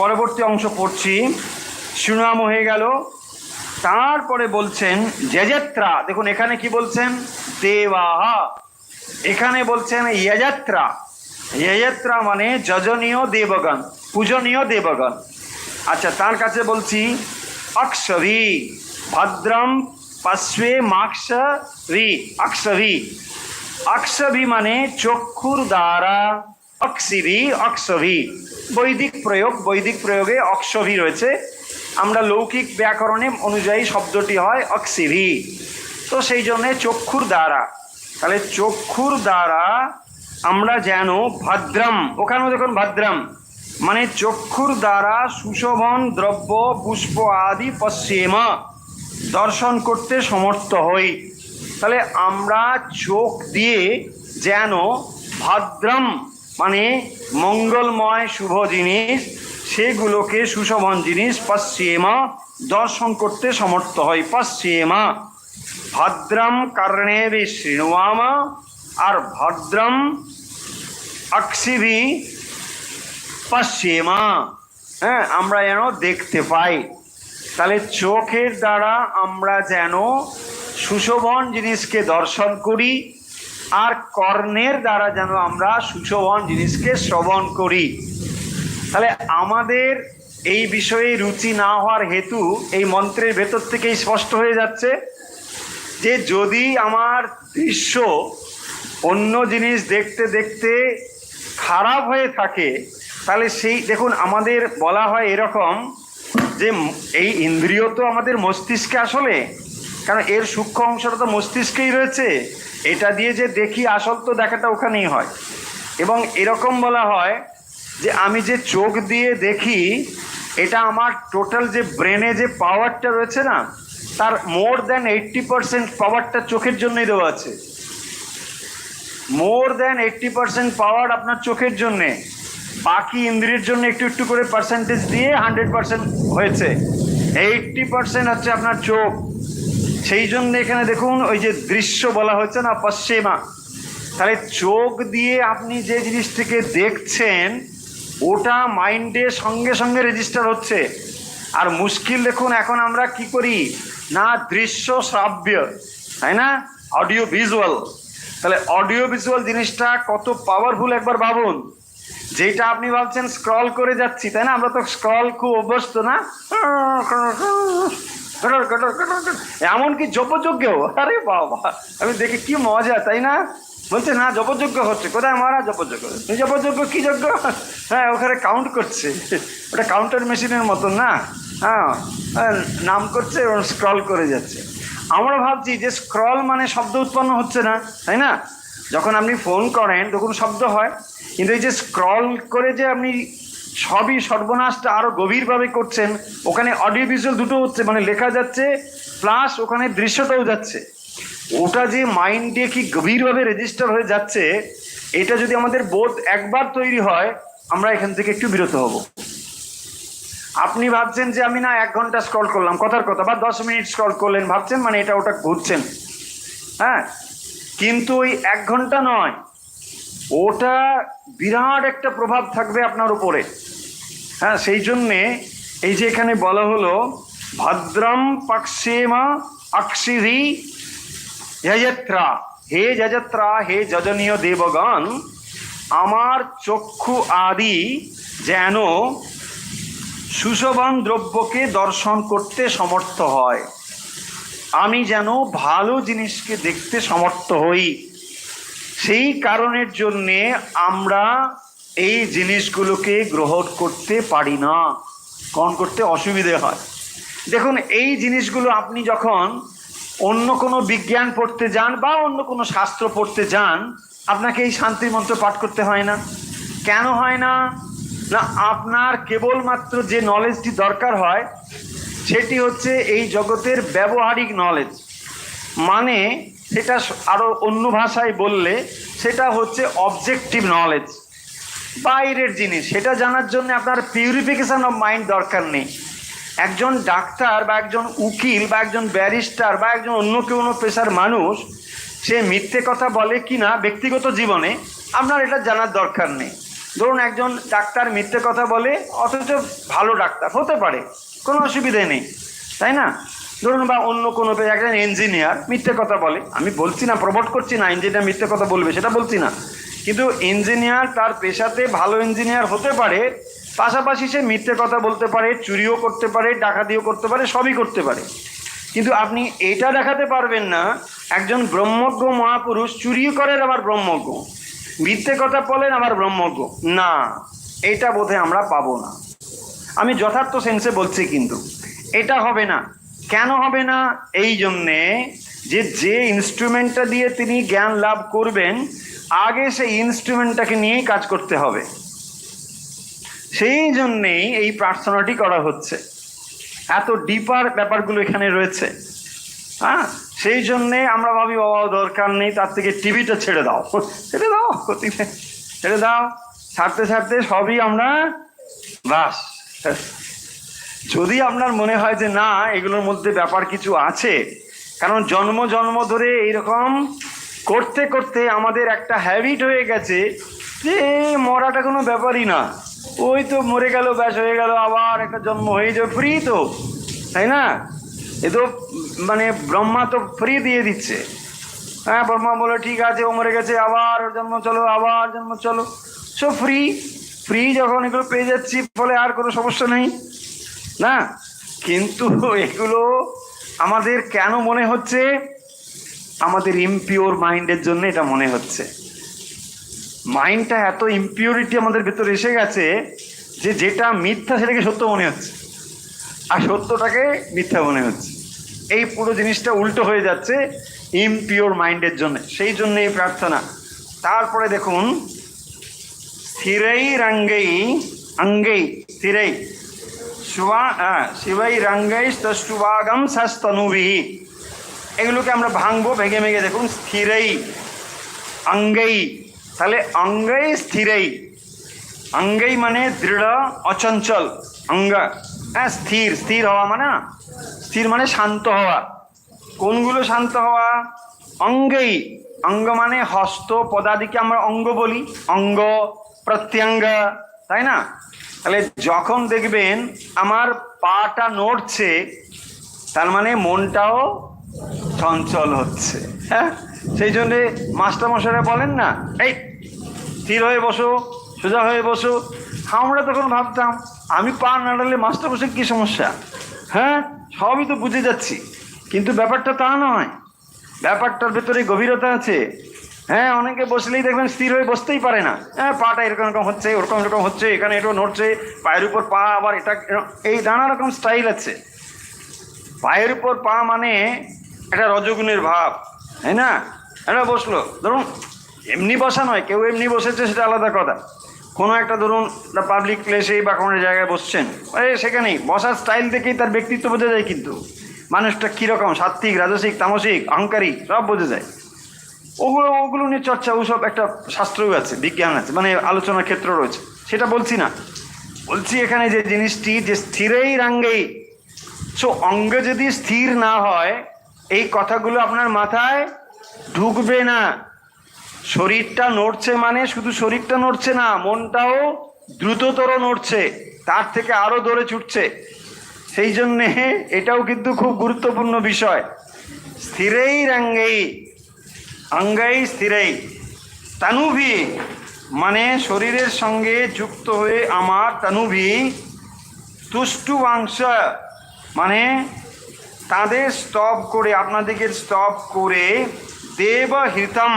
পরবর্তী অংশ পড়ছি, শৃণুয়াম হয়ে গেল, তারপরে বলছেন যজত্রা, দেখুন এখানে কি বলছেন, দেবাহা, এখানে বলছেন যজত্রা, যজত্রা মানে যজনীয় দেবগণ, পূজনীয় দেবগণ। আচ্ছা, তার কাছে বলছি অক্ষভি, ভদ্রম পশ্বে মাক্ষভি, অক্ষভি, অক্ষভি মানে চক্ষুর দ্বারা, অক্ষিভি, অক্ষভি, বৈদিক প্রয়োগ, বৈদিক প্রয়োগে অক্ষভি রয়েছে, আমরা লৌকিক ব্যাকরণে অনুযায়ী শব্দটি হয় অক্ষিভি, তো সেই জন্যে চক্ষুর দ্বারা। তাহলে চক্ষুর দ্বারা আমরা যেন ভদ্রম, ওখানেও দেখুন ভদ্রম মানে চক্ষুর দ্বারা সুশোভন দ্রব্য পুষ্প আদি পশ্চিম দর্শন করতে সমর্থ হই। তাহলে আমরা চোখ দিয়ে যেন ভদ্রম মানে মঙ্গলময় শুভ জিনিস, সেগুলোকে সুশোভন জিনিস পশ্চিম দর্শন করতে সমর্থ হই। পশ্চিম ভদ্রম কর্ণেভি শৃণুয়াম, আর ভদ্রম অক্ষিভি পশ্চিম, হ্যাঁ আমরা যেন দেখতে পাই। তাহলে চোখের দ্বারা আমরা যেন সুশোভন জিনিসকে দর্শন করি, আর কর্ণের দ্বারা যেন আমরা সুশোভন জিনিসকে শ্রবণ করি। তাহলে আমাদের এই বিষয়ে রুচি না হওয়ার হেতু এই মন্ত্রের ভেতর থেকেই স্পষ্ট হয়ে যাচ্ছে যে যদি আমার দৃশ্য অন্য জিনিস দেখতে দেখতে খারাপ হয়ে থাকে, তাহলে সেই দেখুন আমাদের বলা হয় এরকম যে এই ইন্দ্রিয় তো আমাদের মস্তিষ্কে আসলে, কারণ এর সূক্ষ্ম অংশটা তো মস্তিষ্কেই রয়েছে, এটা দিয়ে যে দেখি আসল তো দেখাটা ওখানেই হয়। এবং এরকম বলা হয় যে আমি যে চোখ দিয়ে দেখি, এটা আমার টোটাল যে ব্রেনে যে পাওয়ারটা রয়েছে না, তার মোর দ্যান 80% পাওয়ারটা চোখের জন্যই দেওয়া আছে। মোর দ্যান 80% পাওয়ার আপনার চোখের জন্যে, বাকি ইন্দ্রিয়ের জন্য একটু একটু করে পার্সেন্টেজ দিয়ে 100% হয়েছে। 80% হচ্ছে আপনার চোখ। সেই জন্য এখানে দেখুন ওই যে দৃশ্য বলা হয়েছে না পশ্চিমা, তাহলে চোখ দিয়ে আপনি যে জিনিসটিকে দেখছেন ওটা মাইন্ডে সঙ্গে সঙ্গে রেজিস্টার হচ্ছে। আর মুশকিল দেখুন এখন আমরা কি করি না, দৃশ্য শ্রাব্য, তাই না, অডিও ভিজুয়াল। তাহলে অডিও ভিজুয়াল জিনিসটা কত পাওয়ারফুল একবার ভাবুন। যেটা আপনি ভাবছেন স্ক্রল করে যাচ্ছি, তাই না, আমরা তো স্ক্রল খুব অভ্যস্ত না, এমনকি জপযজ্ঞও, আরে বাবা আমি দেখি কি মজা, তাই না, বলছে না জপযজ্ঞ হচ্ছে, কোথায় মহারাজ জপযজ্ঞ, জপযজ্ঞ কি যজ্ঞ, হ্যাঁ ওখানে কাউন্ট করছে, ওটা কাউন্টার মেশিনের মতন না, হ্যাঁ নাম করছে এবং স্ক্রল করে যাচ্ছে। আমরা ভাবছি যে স্ক্রল মানে শব্দ উৎপন্ন হচ্ছে না, তাই না, যখন আপনি ফোন করেন তখন শব্দ হয়, কিন্তু এই যে স্ক্রল করে যে আপনি সবই সর্বনাশটা আরো গভীরভাবে করছেন, ওখানে অডিও ভিজুয়াল দুটো হচ্ছে, মানে লেখা যাচ্ছে প্লাস ওখানে দৃশ্যটাও যাচ্ছে, ওটা যে মাইন্ডে কি গভীরভাবে রেজিস্টার হয়ে যাচ্ছে, এটা যদি আমাদের বোধ একবার তৈরি হয় আমরা এখান থেকে একটু বিরত হব। আপনি ভাবছেন যে আমি না 1 ঘন্টা স্ক্রল করলাম, কথার কথা, বা 10 মিনিট স্ক্রল করলেন, ভাবছেন মানে এটা ওটা ঘুরছেন, হ্যাঁ, কিন্তু ওই 1 ঘন্টা নয়, ওটা বিরাট একটা প্রভাব থাকবে আপনার উপরে। হ্যাঁ সেই জন্যে এই যে এখানে বলা হলো ভদ্রম পক্ষেমা অক্ষিধি যজত্রা, হে যজত্রা, হে যজনীয় দেবগণ, আমার চক্ষু আদি যেন সুশোভন দ্রব্যকে দর্শন করতে সমর্থ হয়, আমি যেন ভালো জিনিসকে দেখতে সমর্থ হই। সেই কারণের জন্যে আমরা এই জিনিসগুলোকে গ্রহণ করতে পারি না, গ্রহণ করতে অসুবিধে হয়। দেখুন এই জিনিসগুলো আপনি যখন অন্য কোনো বিজ্ঞান পড়তে যান বা অন্য কোনো শাস্ত্র পড়তে যান, আপনাকে এই শান্তি মন্ত্র পাঠ করতে হয় না। কেন হয় না? না, আপনার কেবলমাত্র যে নলেজটি দরকার হয় সেটি হচ্ছে এই জগতের ব্যবহারিক নলেজ, মানে সেটা আরো অন্য ভাষায় বললে সেটা হচ্ছে অবজেক্টিভ নলেজ, বাইরের জিনিস। সেটা জানার জন্য আপনার পিউরিফিকেশন অফ মাইন্ড দরকার নেই। একজন ডাক্তার বা একজন উকিল বা একজন ব্যারিস্টার বা একজন অন্য কোনো পেশার মানুষ, সে মিথ্যে কথা বলে কি না ব্যক্তিগত জীবনে আপনার এটা জানার দরকার নেই। ধরুন একজন ডাক্তার মিথ্যে কথা বলে অথচ ভালো ডাক্তার হতে পারে, কোনো অসুবিধে নেই, তাই না। ধরুন বা অন্য কোনো একজন ইঞ্জিনিয়ার মিথ্যে কথা বলে, আমি বলছি না, প্রমোট করছি না ইঞ্জিনিয়ার মিথ্যে কথা বলবে, সেটা বলছি না, কিন্তু ইঞ্জিনিয়ার তার পেশাতে ভালো ইঞ্জিনিয়ার হতে পারে, পাশাপাশি সে মিথ্যে কথা বলতে পারে, চুরিও করতে পারে, ডাকাতিও করতে পারে, সবই করতে পারে। কিন্তু আপনি এটা দেখাতে পারবেন না একজন ব্রহ্মজ্ঞ মহাপুরুষ চুরিও করেন আবার ব্রহ্মজ্ঞ, মিথ্যে কথা বলেন আবার ব্রহ্মজ্ঞ, না, এটা বোধহয় আমরা পাবো না। আমি যথার্থ সেন্সে বলছি, কিন্তু এটা হবে না। কেন হবে না? এই জন্যে যে ইনস্ট্রুমেন্টটা দিয়ে তিনি জ্ঞান লাভ করবেন আগে সেই ইনস্ট্রুমেন্টটাকে নিয়েই কাজ করতে হবে। সেই জন্যেই এই প্রার্থনাটি করা হচ্ছে, এত ডিপার ব্যাপারগুলো এখানে রয়েছে। হ্যাঁ, সেই জন্যে আমরা ভাবি বাবা দরকার নেই, তার থেকে টিভিটা ছেড়ে দাও, ছেড়ে দাও, ছেড়ে দাও, ছাড়তে ছাড়তে সবই আমরা বাস। যদি আপনার মনে হয় যে না এগুলোর মধ্যে ব্যাপার কিছু আছে, কারণ জন্ম জন্ম ধরে এইরকম করতে করতে আমাদের একটা হ্যাবিট হয়ে গেছে যে মরাটা কোনো ব্যাপারই না, ওই তো মরে গেল ব্যাস হয়ে গেল, আবার একটা জন্ম হয়ে যাবে, ফ্রি তো, তাই না? এ তো মানে ব্রহ্মা তো ফ্রি দিয়ে দিচ্ছে। হ্যাঁ, ব্রহ্মা বলে ঠিক আছে ও মরে গেছে, আবার জন্ম চলো, আবার জন্ম চলো, সব ফ্রি। ফ্রি যখন এগুলো পেয়ে যাচ্ছি ফলে আর কোনো সমস্যা নেই না। কিন্তু এগুলো আমাদের কেন মনে হচ্ছে? আমাদের ইমপিওর মাইন্ডের জন্য এটা মনে হচ্ছে। মাইন্ডটা এত ইমপিউরিটি আমাদের ভেতরে এসে গেছে যে যেটা মিথ্যা সেটাকে সত্য মনে হচ্ছে, আর সত্যটাকে মিথ্যা মনে হচ্ছে। এই পুরো জিনিসটা উল্টো হয়ে যাচ্ছে ইমপিওর মাইন্ডের জন্য। সেই জন্য এই প্রার্থনা। তারপরে দেখুন, স্থিরৈ রঙ্গৈ অঙ্গৈ স্থিরৈ শিবৈ রঙ্গৈ স্তষ্টুভাগম শাস্তনুবিহি। এগুলোকে আমরা ভাঙবো ভেঙে ভেঙে। দেখুন, স্থিরৈ অঙ্গৈ, তাহলে অঙ্গৈ স্থিরৈ, অঙ্গৈ মানে দৃঢ় অচঞ্চল, অঙ্গ হ্যাঁ স্থির, স্থির হওয়া মানে না, স্থির মানে শান্ত হওয়া। কোনগুলো শান্ত হওয়া? অঙ্গৈ, অঙ্গ মানে হস্ত পদাদিকে আমরা অঙ্গ বলি, অঙ্গ প্রত্যঙ্গ, তাই না? তাহলে যখন দেখবেন আমার পাটা নড়ছে তার মানে মনটাও চঞ্চল হচ্ছে। হ্যাঁ, সেই জন্যে মাস্টারমশাইরা বলেন না, এই স্থির হয়ে বসো, সোজা হয়ে বসো। আমরা তখন ভাবতাম আমি পা নাড়ালে মাস্টারমশাই কী সমস্যা? হ্যাঁ, সবই তো বুঝে যাচ্ছি, কিন্তু ব্যাপারটা তা নয়, ব্যাপারটার ভেতরে গভীরতা আছে। হ্যাঁ, অনেকে বসলেই দেখবেন স্থির হয়ে বসতেই পারে না। হ্যাঁ, পাটা এরকম এরকম হচ্ছে, ওরকম এরকম হচ্ছে, এখানে এটা নড়ছে, পায়ের উপর পা, আবার এটা, এই নানা রকম স্টাইল আছে। পায়ের উপর পা মানে একটা রজগুণের ভাব, তাই না? এটা বসলো, ধরুন এমনি বসা নয়, কেউ এমনি বসেছে সেটা আলাদা কথা। কোনো একটা ধরুন পাবলিক প্লেসেই বা কোনো জায়গায় বসছেন, সেখানেই বসার স্টাইল দেখেই তার ব্যক্তিত্ব বোঝা যায়। কিন্তু মানুষটা কীরকম, সাত্ত্বিক, রাজসিক, তামসিক, অহংকারী, সব বোঝা যায়। ওগুলো নিয়ে চর্চা, ওসব একটা শাস্ত্রও আছে, বিজ্ঞান আছে, মানে আলোচনার ক্ষেত্র রয়েছে, সেটা বলছি না। বলছি এখানে যে জিনিসটি, যে স্থিরৈ রঙ্গৈ, সো অঙ্গ যদি স্থির না হয় এই কথাগুলো আপনার মাথায় ঢুকবে না। শরীরটা নড়ছে মানে শুধু শরীরটা নড়ছে না, মনটাও দ্রুততর নড়ছে, তার থেকে আরো দৌড়ে ছুটছে। সেই জন্যে এটাও কিন্তু খুব গুরুত্বপূর্ণ বিষয়। স্থিরৈ রঙ্গৈ অঙ্গৈ স্থিরৈ তনুভি, মানে শরীরের সঙ্গে যুক্ত হয়ে আমার তনুভি, তুষ্টুবাংশ মানে তাদের স্তব করে, আপনাদেরকে স্তব করে, দেবহিতম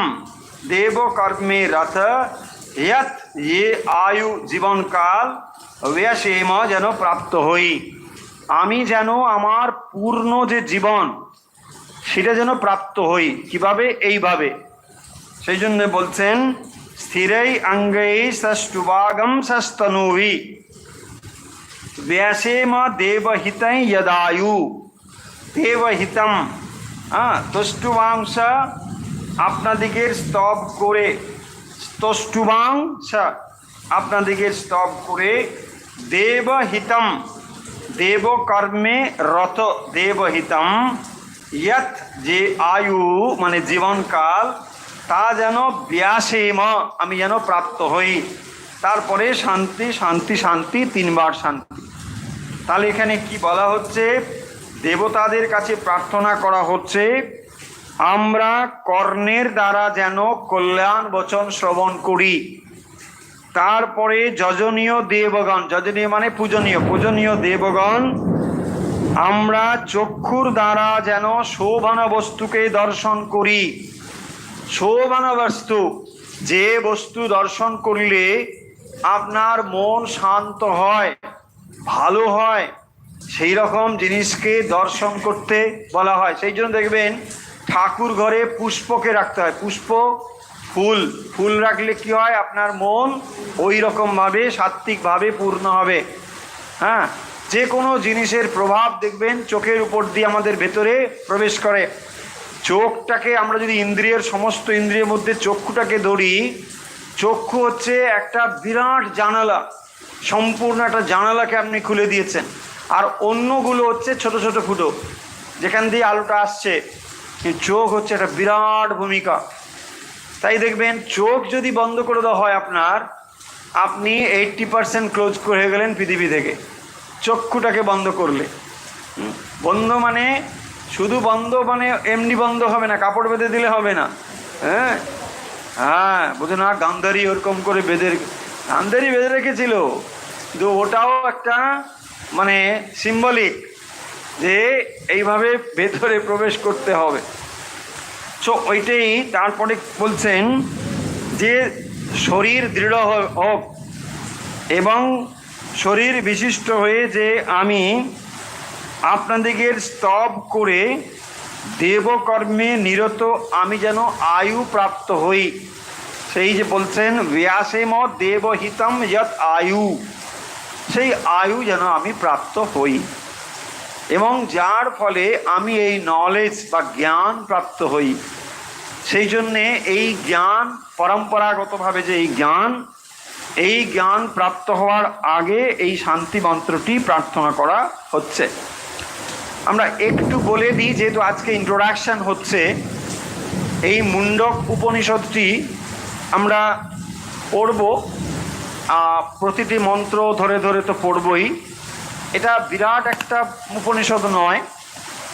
দেব কর্মে রথ यत ये आयु জীবনকাল ব্যসেম যেন প্রাপ্ত হই, আমি যেন আমার পূর্ণ যে জীবন সেটা যেন প্রাপ্ত হই। কিভাবে? এইভাবে। সেই জন্য বলছেন স্থিরৈ অঙ্গৈ ষষ্ঠুভাগম ষস্তনুভি ব্যসেম দেবহিতং यदायु। দেবহিতম তুষ্টুবাংশ, আপনাদিগের স্তব করে, তুষ্টুবাংশ আপনাদিগের স্তব করে, দেবহিতম দেবকর্মে রত, দেবহিতম ইয়ত যে আয়ু মানে জীবনকাল, তা যেন ব্যাসেম আমি যেন প্রাপ্ত হই। তারপরে শান্তি শান্তি শান্তি, তিনবার শান্তি। তাহলে এখানে কি বলা হচ্ছে? দেবতাদের কাছে প্রার্থনা করা হচ্ছে আমরা কর্ণের দ্বারা যেন কল্যাণ বচন শ্রবণ করি। তারপরে যজনীয় দেবগণ, যজনীয় মানে পূজনীয়, পূজনীয় দেবগণ, আমরা চক্ষুর দ্বারা যেন শোভন বস্তুকে দর্শন করি। শোভন বস্তু, যে বস্তু দর্শন করলে আপনার মন শান্ত হয়, ভালো হয়, সেই রকম জিনিসকে দর্শন করতে বলা হয়। সেই জন্য দেখবেন ঠাকুর ঘরে পুষ্পকে রাখতে হয়। পুষ্প ফুল ফুল রাখলে কি হয়, আপনার মন ওই রকমভাবে সাত্ত্বিকভাবে পূর্ণ হবে। হ্যাঁ, যে কোনো জিনিসের প্রভাব দেখবেন চোখের উপর দিয়ে আমাদের ভেতরে প্রবেশ করে। চোখটাকে আমরা যদি ইন্দ্রিয়ের সমস্ত ইন্দ্রিয়ের মধ্যে চক্ষুটাকে ধরি, চক্ষু হচ্ছে একটা বিরাট জানালা, সম্পূর্ণ একটা জানালাকে আপনি খুলে দিয়েছেন। আর অন্যগুলো হচ্ছে ছোট ছোট ফুটো যেখান দিয়ে আলোটা আসছে। চোখ হচ্ছে একটা বিরাট ভূমিকা। তাই দেখবেন চোখ যদি বন্ধ করে দেওয়া হয় আপনার, আপনি 80% ক্লোজ করে গেলেন পৃথিবী থেকে, চক্ষুটাকে বন্ধ করলে। বন্ধ মানে শুধু বন্ধ মানে এমনি বন্ধ হবে না, কাপড় বেঁধে দিলে হবে না। হ্যাঁ হ্যাঁ, বোঝে না, গান্ধারী ওরকম করে গান্ধারী বেঁধে রেখেছিল, কিন্তু ওটাও একটা মানে সিম্বলিক যে এইভাবে ভেতরে প্রবেশ করতে হবে। সো ওইটাই তারপরে বলছেন যে শরীর দৃঢ় হোক এবং শরীর বিশিষ্ট হয়ে যে আমি আপনাদের স্তব করে দেবকর্মে নিরত আমি যেন আয়ু প্রাপ্ত হই। সেই যে বলছেন ব্যাসেম দেবহিতম যৎ আয়ু, সেই আয়ু যেন আমি প্রাপ্ত হই এবং যার ফলে আমি এই নলেজ বা জ্ঞান প্রাপ্ত হই। সেই জন্যে এই জ্ঞান পরম্পরাগতভাবে যে এই জ্ঞান প্রাপ্ত হওয়ার আগে এই শান্তি মন্ত্রটি প্রার্থনা করা হচ্ছে। আমরা একটু বলে দিই, যেহেতু আজকে ইন্ট্রোডাকশন হচ্ছে, এই মুন্ডক উপনিষদটি আমরা পড়ব, প্রতিটি মন্ত্র ধরে ধরে তো পড়বই। এটা বিরাট একটা উপনিষদ নয়,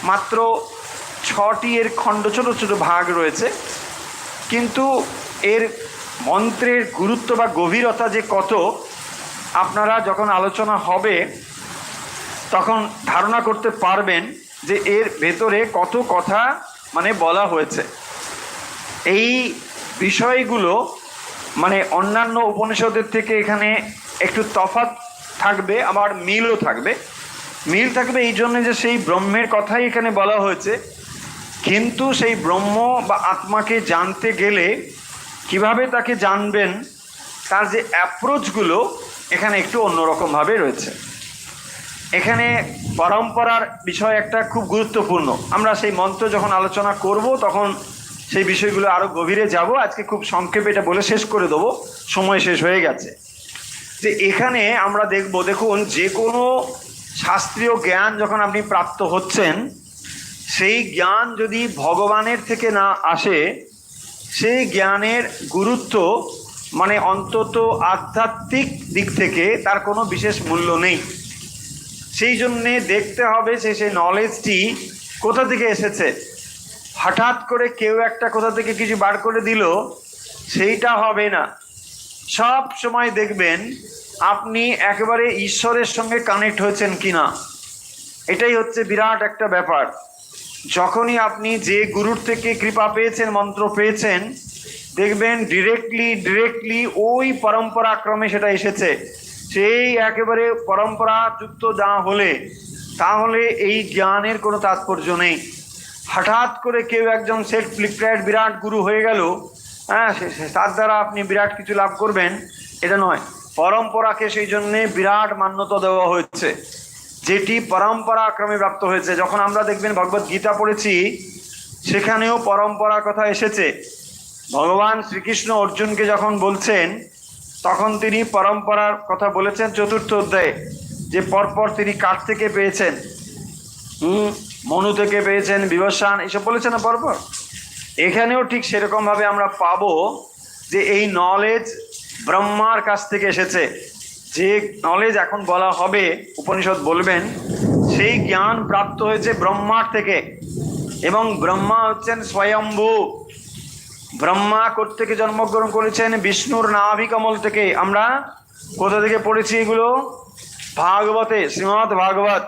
মাত্র 6টি এর খণ্ড, ছোট ছোট ভাগ রয়েছে, কিন্তু এর মন্ত্রের গুরুত্ব বা গভীরতা যে কত, আপনারা যখন আলোচনা হবে তখন ধারণা করতে পারবেন যে এর ভেতরে কত কথা মানে বলা হয়েছে। এই বিষয়গুলো মানে অন্যান্য উপনিষদের থেকে এখানে একটু তফাৎ থাকবে, আবার মিলও থাকবে। মিল থাকবে এই জন্য যে সেই ব্রহ্মের কথাই এখানে বলা হয়েছে, কিন্তু সেই ব্রহ্ম বা আত্মাকে জানতে গেলে কিভাবে তাকে জানবেন তার যে অ্যাপ্রোচগুলো এখানে একটু অন্যরকমভাবে রয়েছে। এখানে পরম্পরার বিষয় একটা খুব গুরুত্বপূর্ণ। আমরা সেই মন্ত্র যখন আলোচনা করব তখন সেই বিষয়গুলো আরও গভীরে যাব। আজকে খুব সংক্ষেপে এটা বলে শেষ করে দেবো, সময় শেষ হয়ে গেছে। যে এখানে আমরা দেখুন যে কোনো শাস্ত্রীয় জ্ঞান যখন আপনি প্রাপ্ত হচ্ছেন, সেই জ্ঞান যদি ভগবানের থেকে না আসে, সেই জ্ঞানের গুরুত্ব মানে অন্তত আধ্যাত্মিক দিক থেকে তার কোনো বিশেষ মূল্য নেই। সেই জন্যে দেখতে হবে সেই নলেজটি কোথা থেকে এসেছে। হঠাৎ করে কেউ একটা কোথা থেকে কিছু বার করে দিল, সেইটা হবে না। সব সময় দেখবেন আপনি একেবারে ঈশ্বরের সঙ্গে কানেক্ট হয়েছেন কিনা, এটাই হচ্ছে বিরাট একটা ব্যাপার। যখনই আপনি যে গুরুর থেকে কৃপা পেয়েছেন, মন্ত্র পেয়েছেন, দেখবেন ডিরেক্টলি ওই পরম্পরাক্রমে সেটা এসেছে। সেই একেবারে পরম্পরাযুক্ত যা হলে তাহলে এই জ্ঞানের কোনো তাৎপর্য নেই। হঠাৎ করে কেউ একজন সেলফ ডিক্লেয়ার্ড বিরাট গুরু হয়ে গেল, হ্যাঁ, তার দ্বারা আপনি বিরাট কিছু লাভ করবেন, এটা নয়। পরম্পরাকে সেই জন্যে বিরাট মান্যতা দেওয়া হয়েছে, যেটি পরম্পরাক্রমে প্রাপ্ত হয়েছে। যখন আমরা দেখবেন ভগবদ গীতা পড়েছি, সেখানেও পরম্পরার কথা এসেছে। ভগবান শ্রীকৃষ্ণ অর্জুনকে যখন বলছেন, তখন তিনি পরম্পরার কথা বলেছেন 4র্থ অধ্যায়ে, যে পরপর তিনি কার থেকে পেয়েছেন, মনু থেকে পেয়েছেন, বিবস্বান, এসব বলেছেন না পরপর। এখানেও ঠিক সেরকমভাবে আমরা পাবো যে এই নলেজ ব্রহ্মার কাছ থেকে এসেছে। যে নলেজ এখন বলা হবে, উপনিষদ বলবেন, সেই জ্ঞান প্রাপ্ত হয়েছে ব্রহ্মার থেকে। এবং ব্রহ্মা হচ্ছেন স্বয়ম্ভু। ব্রহ্মা কোত্থেকে জন্মগ্রহণ করেছেন? বিষ্ণুর নাভি কমল থেকে। আমরা কোথা থেকে পড়েছি এগুলো? ভাগবতে, শ্রীমদ্ ভাগবত,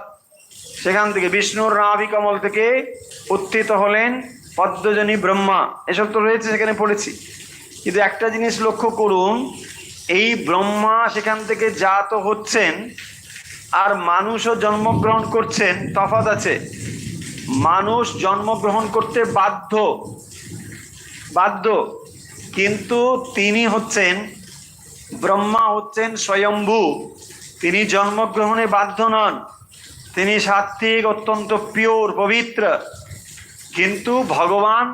সেখান থেকে বিষ্ণুর নাভি কমল থেকে উত্থিত হলেন পদ্মজনী ব্রহ্মা। এসব তো রয়েছে, সেখানে পড়েছি। কিন্তু একটা জিনিস লক্ষ্য করুন, এই ব্রহ্মা সেখান থেকে জাত হচ্ছেন, আর মানুষও জন্মগ্রহণ করছেন, তফাৎ আছে। মানুষ জন্মগ্রহণ করতে বাধ্য, কিন্তু তিনি হচ্ছেন ব্রহ্মা, হচ্ছেন স্বয়ম্ভু, তিনি জন্মগ্রহণে বাধ্য নন, তিনি সাত্ত্বিক, অত্যন্ত পিওর, পবিত্র। কিন্তু ভগবান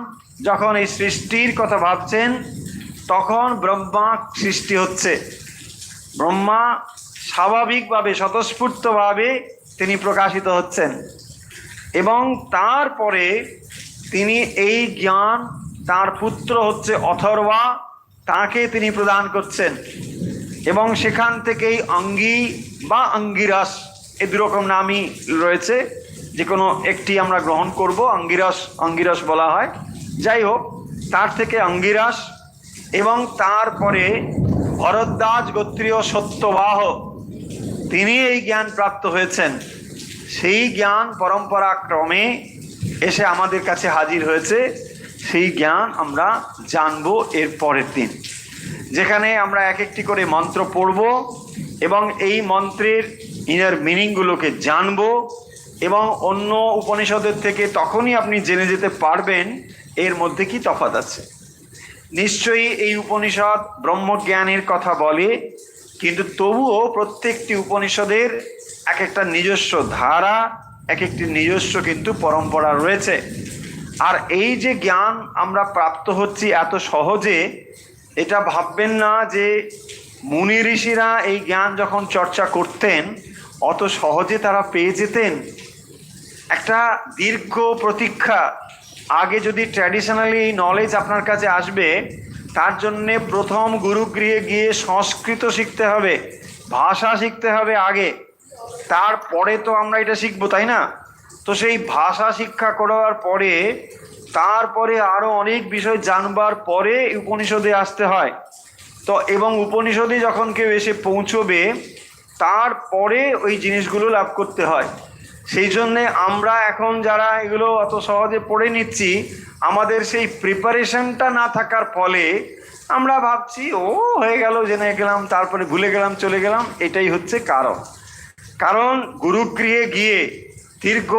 যখন এই সৃষ্টির কথা ভাবছেন তখন ব্রহ্মা সৃষ্টি হচ্ছে। ব্রহ্মা স্বাভাবিকভাবে স্বতঃস্ফূর্তভাবে তিনি প্রকাশিত হচ্ছেন এবং তারপরে তিনি এই জ্ঞান তার পুত্র হচ্ছে অথর্বা, তাকে তিনি প্রদান করছেন এবং সেখান থেকেই অঙ্গি বা অঙ্গিরস, এই দুরকম নামই রয়েছে, যে কোনো একটি আমরা গ্রহণ করব। অঙ্গিরস, অঙ্গিরস বলা হয়। যাই হোক, তার থেকে অঙ্গিরস এবং তারপরে ভরদ্বাজ গোত্রীয় সত্যবাহ, তিনি এই জ্ঞান প্রাপ্ত হয়েছেন। সেই জ্ঞান পরম্পরা ক্রমে এসে আমাদের কাছে হাজির হয়েছে। সেই জ্ঞান আমরা জানবো এর পরের দিন, যেখানে আমরা এক একটি করে মন্ত্র পড়ব এবং এই মন্ত্রের ইনার মিনিংগুলোকে জানবো এবং অন্য উপনিষদের থেকে তখনই আপনি জেনে যেতে পারবেন এর মধ্যে কি তফাৎ আছে। নিশ্চয়ই এই উপনিষদ ব্রহ্মজ্ঞানের কথা বলে, কিন্তু তবুও প্রত্যেকটি উপনিষদের এক একটা নিজস্ব ধারা, এক একটি নিজস্ব কিন্তু পরম্পরা রয়েছে। আর এই যে জ্ঞান আমরা প্রাপ্ত হচ্ছি এত সহজে, এটা ভাববেন না যে মুনি ঋষিরা এই জ্ঞান যখন চর্চা করতেন অত সহজে তারা পেয়ে যেতেন। একটা দীর্ঘ প্রতীক্ষা। আগে যদি ট্র্যাডিশনালি এই নলেজ আপনার কাছে আসবে, তার জন্যে প্রথম গুরুগৃহে গিয়ে সংস্কৃত শিখতে হবে, ভাষা শিখতে হবে আগে, তারপরে তো আমরা এটা শিখবো, তাই না? তো সেই ভাষা শিক্ষা করার পরে তারপরে আরও অনেক বিষয় জানবার পরে উপনিষদে আসতে হয়। তো এবং উপনিষদে যখন কেউ এসে পৌঁছবে তারপরে ওই জিনিসগুলো লাভ করতে হয়। সেই জন্যে আমরা এখন যারা এগুলো অত সহজে পড়ে নিচ্ছি, আমাদের সেই প্রিপারেশনটা না থাকার ফলে আমরা ভাবছি ও হয়ে গেল, জেনে গেলাম, তারপরে ভুলে গেলাম, চলে গেলাম। এটাই হচ্ছে কারণ গুরুগৃহে গিয়ে দীর্ঘ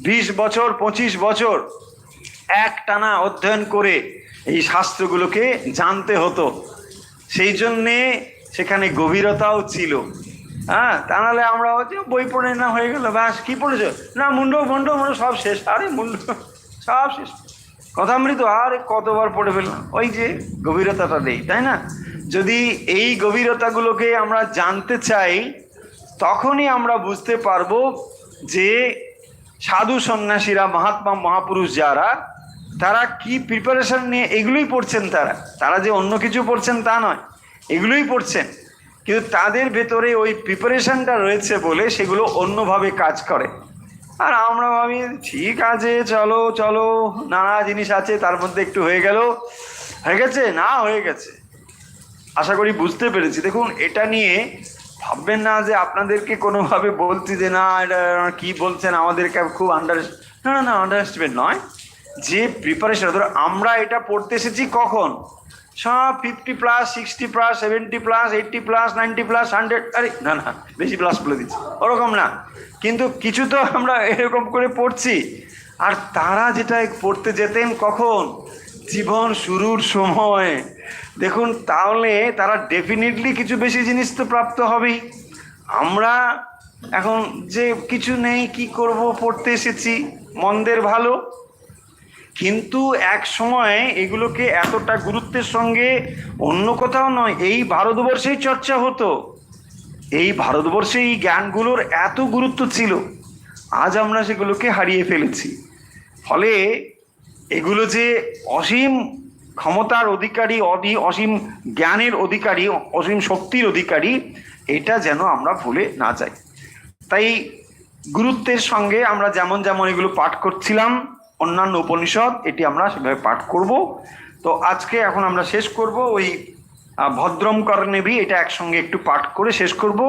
20 বছর 25 বছর এক টানা অধ্যয়ন করে এই শাস্ত্রগুলোকে জানতে হতো। সেই জন্যে সেখানে গভীরতাও ছিল। হ্যাঁ, তা নাহলে আমরা হচ্ছে বই পড়ে না হয়ে গেল, ব্যাস কী পড়েছ, না মুন্ড সব শেষ। আরে মুন্ড সব শেষ, কথামৃত আরে কতবার পড়ে ফেললাম। ওই যে গভীরতাটা নেই, তাই না? যদি এই গভীরতাগুলোকে আমরা জানতে চাই, তখনই আমরা বুঝতে পারবো যে সাধু সন্ন্যাসীরা, মহাত্মা মহাপুরুষ যারা, তারা কি প্রিপারেশন নিয়ে এগুলোই পড়ছেন। তারা যে অন্য কিছু পড়ছেন তা নয়, এগুলোই পড়ছেন, কিন্তু তাদের ভেতরে ওই প্রিপারেশনটা রয়েছে বলে সেগুলো অন্যভাবে কাজ করে। আর আমরা ভাবি ঠিক আছে, চলো চলো, নানা জিনিস আছে, তার মধ্যে একটু হয়ে গেছে, না হয়ে গেছে। আশা করি বুঝতে পেরেছি। দেখুন, এটা নিয়ে ভাববেন না যে আপনাদেরকে কোনোভাবে বলছি যে না এটা কি বলছেন আমাদেরকে খুব না আন্ডারস্ট্যান্ড নয়। যে প্রিপারেশন, ধরো আমরা এটা পড়তে এসেছি কখন, সব 50+, 60+, 70+, 80+, 90+, 100, আরে না বেশি প্লাস বলে দিচ্ছি, ওরকম না। কিন্তু কিছু তো আমরা এরকম করে পড়ছি। আর তারা যেটা পড়তে যেতেন কখন, জীবন শুরুর সময়। দেখুন, তাহলে তারা ডেফিনেটলি কিছু বেশি জিনিস তো প্রাপ্ত হবেই। আমরা এখন যে কিছু নেই, কি করব, পড়তে এসেছি, মন্দের ভালো। কিন্তু এক সময় এগুলোকে এতটা গুরুত্বের সঙ্গে অন্য কোথাও নয়, এই ভারতবর্ষেই চর্চা হতো। এই ভারতবর্ষে এই জ্ঞানগুলোর এত গুরুত্ব ছিল, আজ আমরা সেগুলোকে হারিয়ে ফেলেছি। ফলে এগুলো যে অসীম ক্ষমতার অধিকারী, অসীম জ্ঞানের অধিকারী, অসীম শক্তির অধিকারী, এটা যেন আমরা ভুলে না যাই। তাই গুরুত্বের সঙ্গে আমরা যেমন এগুলো পাঠ করছিলাম, অন্যান্য উপনিষদ, এটি আমরা সেভাবে পাঠ করব। তো আজকে এখন আমরা শেষ করব ওই ভদ্রম কর্ণেভি, এটা একসঙ্গে একটু পাঠ করে শেষ করব।